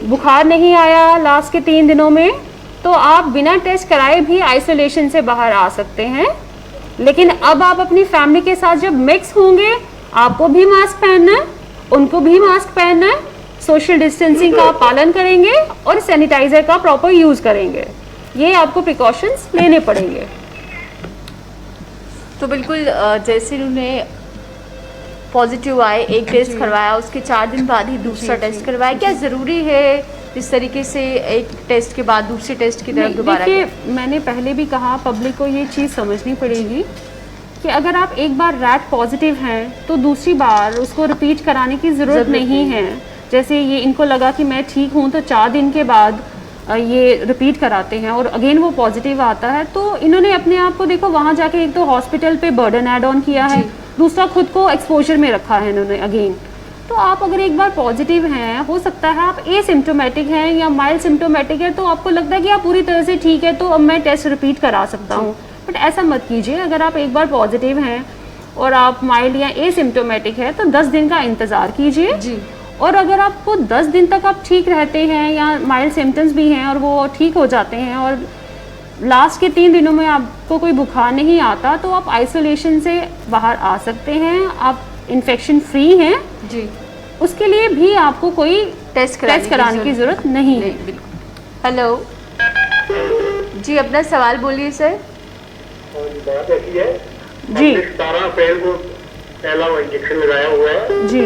B: बुखार नहीं आया लास्ट के 3 दिनों में, तो आप बिना टेस्ट कराए भी आइसोलेशन से बाहर आ सकते हैं। लेकिन अब आप अपनी फैमिली के साथ जब मिक्स होंगे, आपको भी मास्क पहनना है, उनको भी मास्क पहनना है, सोशल डिस्टेंसिंग का पालन करेंगे और सैनिटाइजर का प्रॉपर यूज़ करेंगे। ये आपको प्रिकॉशंस लेने पड़ेंगे।
A: तो बिल्कुल जैसे उन्होंने पॉजिटिव आए, एक टेस्ट करवाया, उसके 4 दिन बाद ही दूसरा टेस्ट करवाया, क्या ज़रूरी है इस तरीके से एक टेस्ट के बाद दूसरे टेस्ट की तरफ दोबारा?
B: देखिए मैंने पहले भी कहा, पब्लिक को ये चीज़ समझनी पड़ेगी कि अगर आप एक बार रैट पॉजिटिव हैं तो दूसरी बार उसको रिपीट कराने की ज़रूरत नहीं है। जैसे ये इनको लगा कि मैं ठीक हूँ तो 4 दिन के बाद ये रिपीट कराते हैं और अगेन वो पॉजिटिव आता है, तो इन्होंने अपने आप को देखो वहाँ जाके एक तो हॉस्पिटल पे बर्डन ऐड ऑन किया है, दूसरा खुद को एक्सपोजर में रखा है इन्होंने अगेन। तो आप अगर एक बार पॉजिटिव हैं, हो सकता है आप एसिम्प्टोमेटिक हैं या माइल्ड सिम्प्टोमेटिक है, तो आपको लगता है कि आप पूरी तरह से ठीक है तो अब मैं टेस्ट रिपीट करा सकता हूँ, बट ऐसा मत कीजिए। अगर आप एक बार पॉजिटिव हैं और आप माइल्ड या एसिम्प्टोमेटिक है तो 10 दिन का इंतज़ार कीजिए जी। और अगर आपको 10 दिन तक आप ठीक रहते हैं या माइल्ड सिम्टम्स भी हैं और वो ठीक हो जाते हैं और लास्ट के 3 दिनों में आपको कोई बुखार नहीं आता, तो आप आइसोलेशन से बाहर आ सकते हैं, आप इन्फेक्शन फ्री हैं जी। उसके लिए भी आपको कोई टेस्ट कराने की जरूरत नहीं है।
A: बिल्कुल। हेलो जी, अपना सवाल बोलिए सर।
C: बात ऐसी है
B: जी,
C: 17 अप्रैल को पहला इंजेक्शन लगाया हुआ है
B: जी।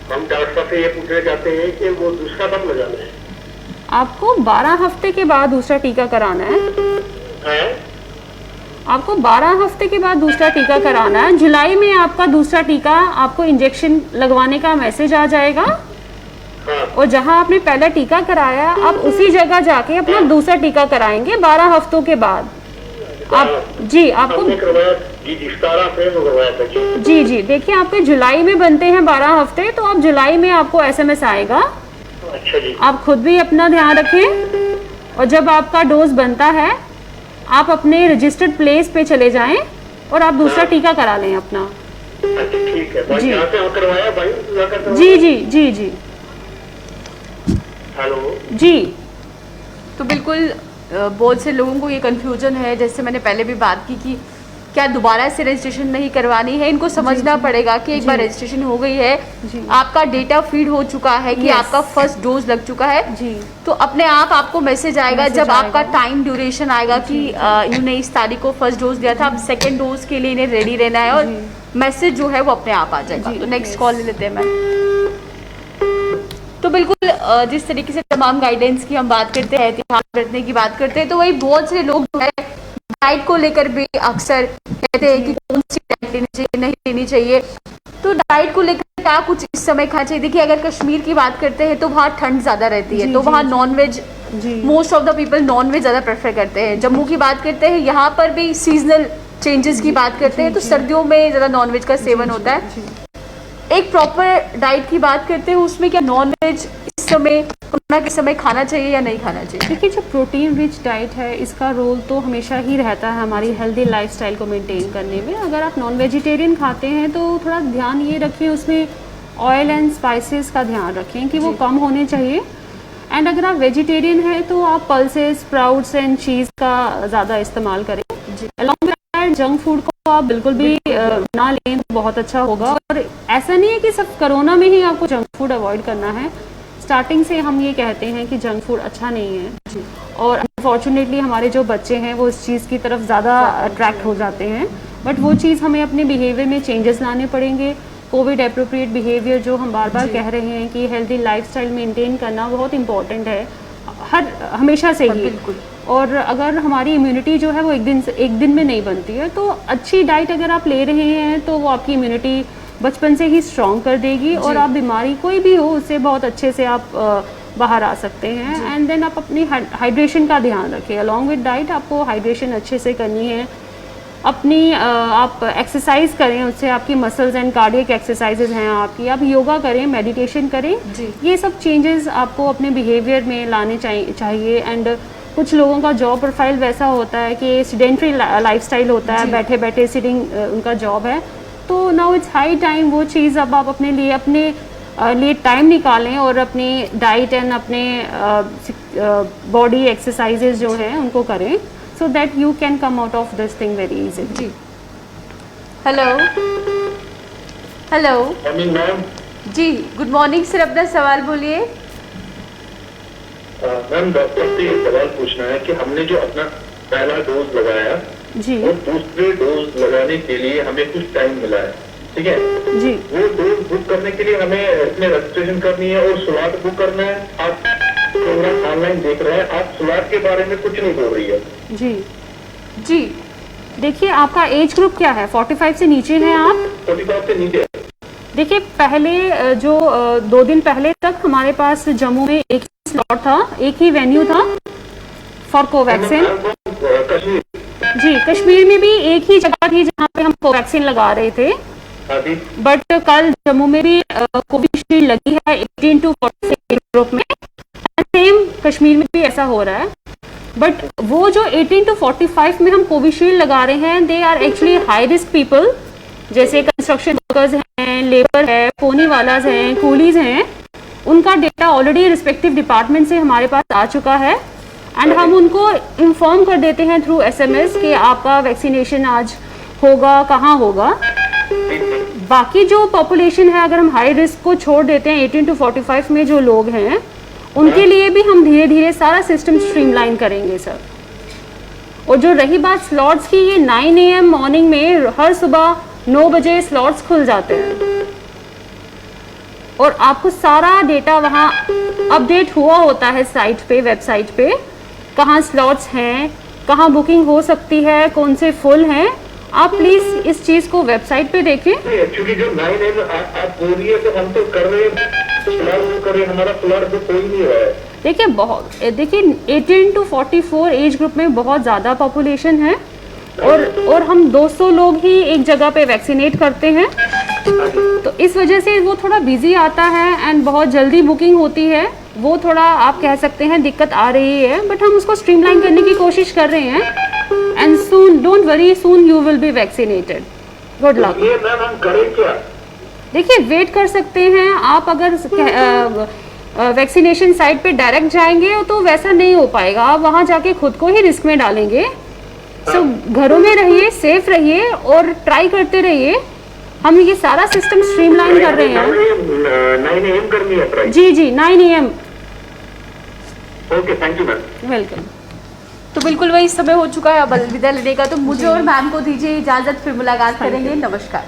C: हम डॉक्टर साहब से ये पूछना चाहते हैं कि वो दूसरा कब लगाना है?
B: आपको 12 हफ्ते के बाद दूसरा टीका कराना है। आपको 12 हफ्ते के बाद दूसरा टीका कराना है। जुलाई में आपका दूसरा टीका, आपको इंजेक्शन लगवाने का मैसेज आ जाएगा और जहां आपने पहला टीका कराया आप उसी जगह जाके अपना दूसरा टीका कराएंगे 12 हफ्तों के बाद। आप जी, आपको जी जी देखिए, आपके जुलाई में बनते हैं 12 हफ्ते, तो आप जुलाई में आपको SMS आएगा।
C: अच्छा जी।
B: आप खुद भी अपना ध्यान रखें और जब आपका डोज बनता है आप अपने रजिस्टर्ड प्लेस पे चले जाएं और आप दूसरा टीका करा लें अपना।
C: अच्छा ठीक है भाई,
B: जी।
C: यहाँ से करवाया भाई,
B: जी जी जी जी।
C: हेलो
B: जी।
A: तो बिल्कुल बहुत से लोगों को ये कन्फ्यूजन है, जैसे मैंने पहले भी बात की कि क्या दोबारा से रजिस्ट्रेशन नहीं करवानी है। इनको समझना पड़ेगा कि एक बार रजिस्ट्रेशन हो गई है, आपका डेटा फीड हो चुका है कि आपका फर्स्ट डोज लग चुका है जी, तो अपने आप आपको मैसेज आएगा जब आपका टाइम ड्यूरेशन आएगा कि इन्होंने इस तारीख को फर्स्ट डोज दिया था, अब सेकेंड डोज के लिए इन्हें रेडी रहना है और मैसेज जो है वो अपने आप आ जाएगा। तो नेक्स्ट कॉल ले लेते हैं मैम। तो बिल्कुल जिस तरीके से तमाम गाइडेंस की हम बात करते हैं, एहतियात बरतने की बात करते हैं, तो वही बहुत से लोग जो है डाइट को लेकर भी अक्सर कहते हैं कि कौन सी डाइट लेनी चाहिए, नहीं लेनी चाहिए। तो डाइट को लेकर क्या कुछ इस समय खाना चाहिए? देखिए, अगर कश्मीर की बात करते हैं तो वहाँ ठंड ज़्यादा रहती है, तो वहाँ nonveg most of the people nonveg ज़्यादा प्रेफर करते हैं। जम्मू की बात करते हैं, यहाँ पर भी सीजनल चेंजेस की बात करते हैं, तो सर्दियों में ज़्यादा नॉनवेज का सेवन होता है। एक प्रॉपर डाइट की बात करते हैं, उसमें क्या नॉनवेज इस समय कोरोना के समय खाना चाहिए या नहीं खाना चाहिए?
B: देखिए, जो प्रोटीन रिच डाइट है इसका रोल तो हमेशा ही रहता है हमारी हेल्दी लाइफस्टाइल को मेंटेन करने में। अगर आप नॉन वेजिटेरियन खाते हैं तो थोड़ा ध्यान ये रखें, उसमें ऑयल एंड स्पाइसेस का ध्यान रखें कि वो कम होने चाहिए। एंड अगर आप वेजिटेरियन हैं तो आप पल्सेस, स्प्राउट्स एंड चीज़ का ज़्यादा इस्तेमाल करें। अलॉन्ग विद जंक फूड को आप बिल्कुल भी ना लें तो बहुत अच्छा होगा। और ऐसा नहीं है कि सिर्फ कोरोना में ही आपको जंक फूड अवॉइड करना है। स्टार्टिंग से हम ये कहते हैं कि जंक फूड अच्छा नहीं है और अनफॉर्चुनेटली हमारे जो बच्चे हैं वो इस चीज़ की तरफ ज़्यादा अट्रैक्ट हो जाते हैं, बट वो चीज़ हमें अपने बिहेवियर में चेंजेस लाने पड़ेंगे। कोविड एप्रोप्रिएट बिहेवियर जो हम बार बार कह रहे हैं कि हेल्दी लाइफस्टाइल मेंटेन करना बहुत इंपॉर्टेंट है हमेशा से ही। और अगर हमारी इम्यूनिटी जो है वो एक दिन में नहीं बनती है, तो अच्छी डाइट अगर आप ले रहे हैं तो वो आपकी इम्यूनिटी बचपन से ही स्ट्रॉन्ग कर देगी और आप बीमारी कोई भी हो उससे बहुत अच्छे से आप बाहर आ सकते हैं। एंड देन आप अपनी हाइड्रेशन का ध्यान रखें। अलॉन्ग विद डाइट आपको हाइड्रेशन अच्छे से करनी है। अपनी आप एक्सरसाइज करें, उससे आपकी मसल्स एंड कार्डियक एक्सरसाइजेज हैं आपकी, आप योगा करें, मेडिटेशन करें, ये सब चेंजेस आपको अपने बिहेवियर में लाने चाहिए। एंड कुछ लोगों का जॉब प्रोफाइल वैसा होता है कि सेडेंटरी लाइफस्टाइल होता है, बैठे बैठे सिटिंग उनका जॉब है, तो नाउ इट्स हाई टाइम वो चीज़ अब आप अपने लिए टाइम निकालें और अपनी डाइट एंड अपने बॉडी एक्सरसाइजेज जो हैं उनको करें, so that you can come out of this thing very easily.
A: जी। Hello hello
C: ma'am.
A: जी, गुड मॉर्निंग सर, अपना सवाल बोलिए।
C: मैम, डॉक्टर से ये सवाल पूछना है कि हमने जो अपना पहला डोज लगाया
B: जी,
C: और दूसरे डोज लगाने के लिए हमें कुछ टाइम मिला है, ठीक है
B: जी,
C: वो डोज बुक करने के लिए हमें इसमें रजिस्ट्रेशन करनी है और स्लॉट बुक करना है। आप प्रोग्राम ऑनलाइन देख रहे हैं, आप स्लॉट के बारे में कुछ नहीं बोल रही है।
B: जी
A: जी,
B: देखिए, आपका एज ग्रुप क्या है? 45 से नीचे हैं आप?
C: 45 से नीचे।
B: देखिए, पहले जो 2 दिन पहले तक हमारे पास जम्मू में 21 स्लॉट था, एक ही वेन्यू था फॉर कोवैक्सीन। जी, कश्मीर में भी एक ही जगह थी जहाँ पे हम कोवैक्सीन लगा रहे थे, बट कल जम्मू में भी कोविशील्ड लगी है 18 to 46 ग्रुप में। सेम कश्मीर में भी ऐसा हो रहा है, बट वो जो 18 to 45 में हम कोविशील्ड लगा रहे हैं, they are actually high risk people, जैसे कंस्ट्रक्शन वर्कर्स हैं, लेबर है, पोनी वालाज हैं, कूलीज हैं। उनका डेटा ऑलरेडी रिस्पेक्टिव डिपार्टमेंट से हमारे पास आ चुका है एंड हम उनको इन्फॉर्म कर देते हैं थ्रू SMS कि आपका वैक्सीनेशन आज होगा, कहाँ होगा। बाकी जो पॉपुलेशन है, अगर हम हाई रिस्क को छोड़ देते हैं, 18 to 45 में जो लोग हैं उनके लिए भी हम धीरे धीरे सारा सिस्टम स्ट्रीमलाइन करेंगे सर। और जो रही बात स्लॉट्स की, ये 9 AM मॉर्निंग में हर सुबह 9 बजे स्लॉट्स खुल जाते हैं और आपको सारा डेटा वहाँ अपडेट हुआ होता है साइट पे, वेबसाइट पे, कहाँ स्लॉट्स हैं, कहाँ बुकिंग हो सकती है, कौन से फुल हैं। आप प्लीज इस चीज को वेबसाइट पे देखें।
C: एक्चुअली जो 9 AM आप बोल रही है तो हम तो कर रहे हैं, हमारा फ्लड तो कोई नहीं है।
B: देखिए 18 to 44 एज ग्रुप में बहुत ज़्यादा पॉपुलेशन है और हम 200 लोग ही एक जगह पे वैक्सीनेट करते हैं, तो इस वजह से वो थोड़ा बिजी आता है एंड बहुत जल्दी बुकिंग होती है। वो थोड़ा आप कह सकते हैं दिक्कत आ रही है, बट हम उसको स्ट्रीमलाइन करने की कोशिश कर रहे हैं and soon, don't worry, soon you will be vaccinated. Good luck.
C: ये मैम हम करें क्या?
B: देखिए वेट कर सकते हैं आप, अगर वैक्सीनेशन साइट पे डायरेक्ट जाएंगे तो वैसा नहीं हो पाएगा, आप वहाँ जाके खुद को ही रिस्क में डालेंगे। सो घरों में रहिए, सेफ रहिए और ट्राई करते रहिए। हम ये सारा सिस्टम स्ट्रीमलाइन कर रहे हैं।
C: 9 AM करनी है ट्राई?
B: जी 9 AM।
C: Okay, thank you ma'am.
B: Welcome.
A: तो बिल्कुल वही समय हो चुका है अब अलविदा लेने का, तो मुझे और मैम को दीजिए इजाजत, फिर मुलाकात करेंगे। नमस्कार।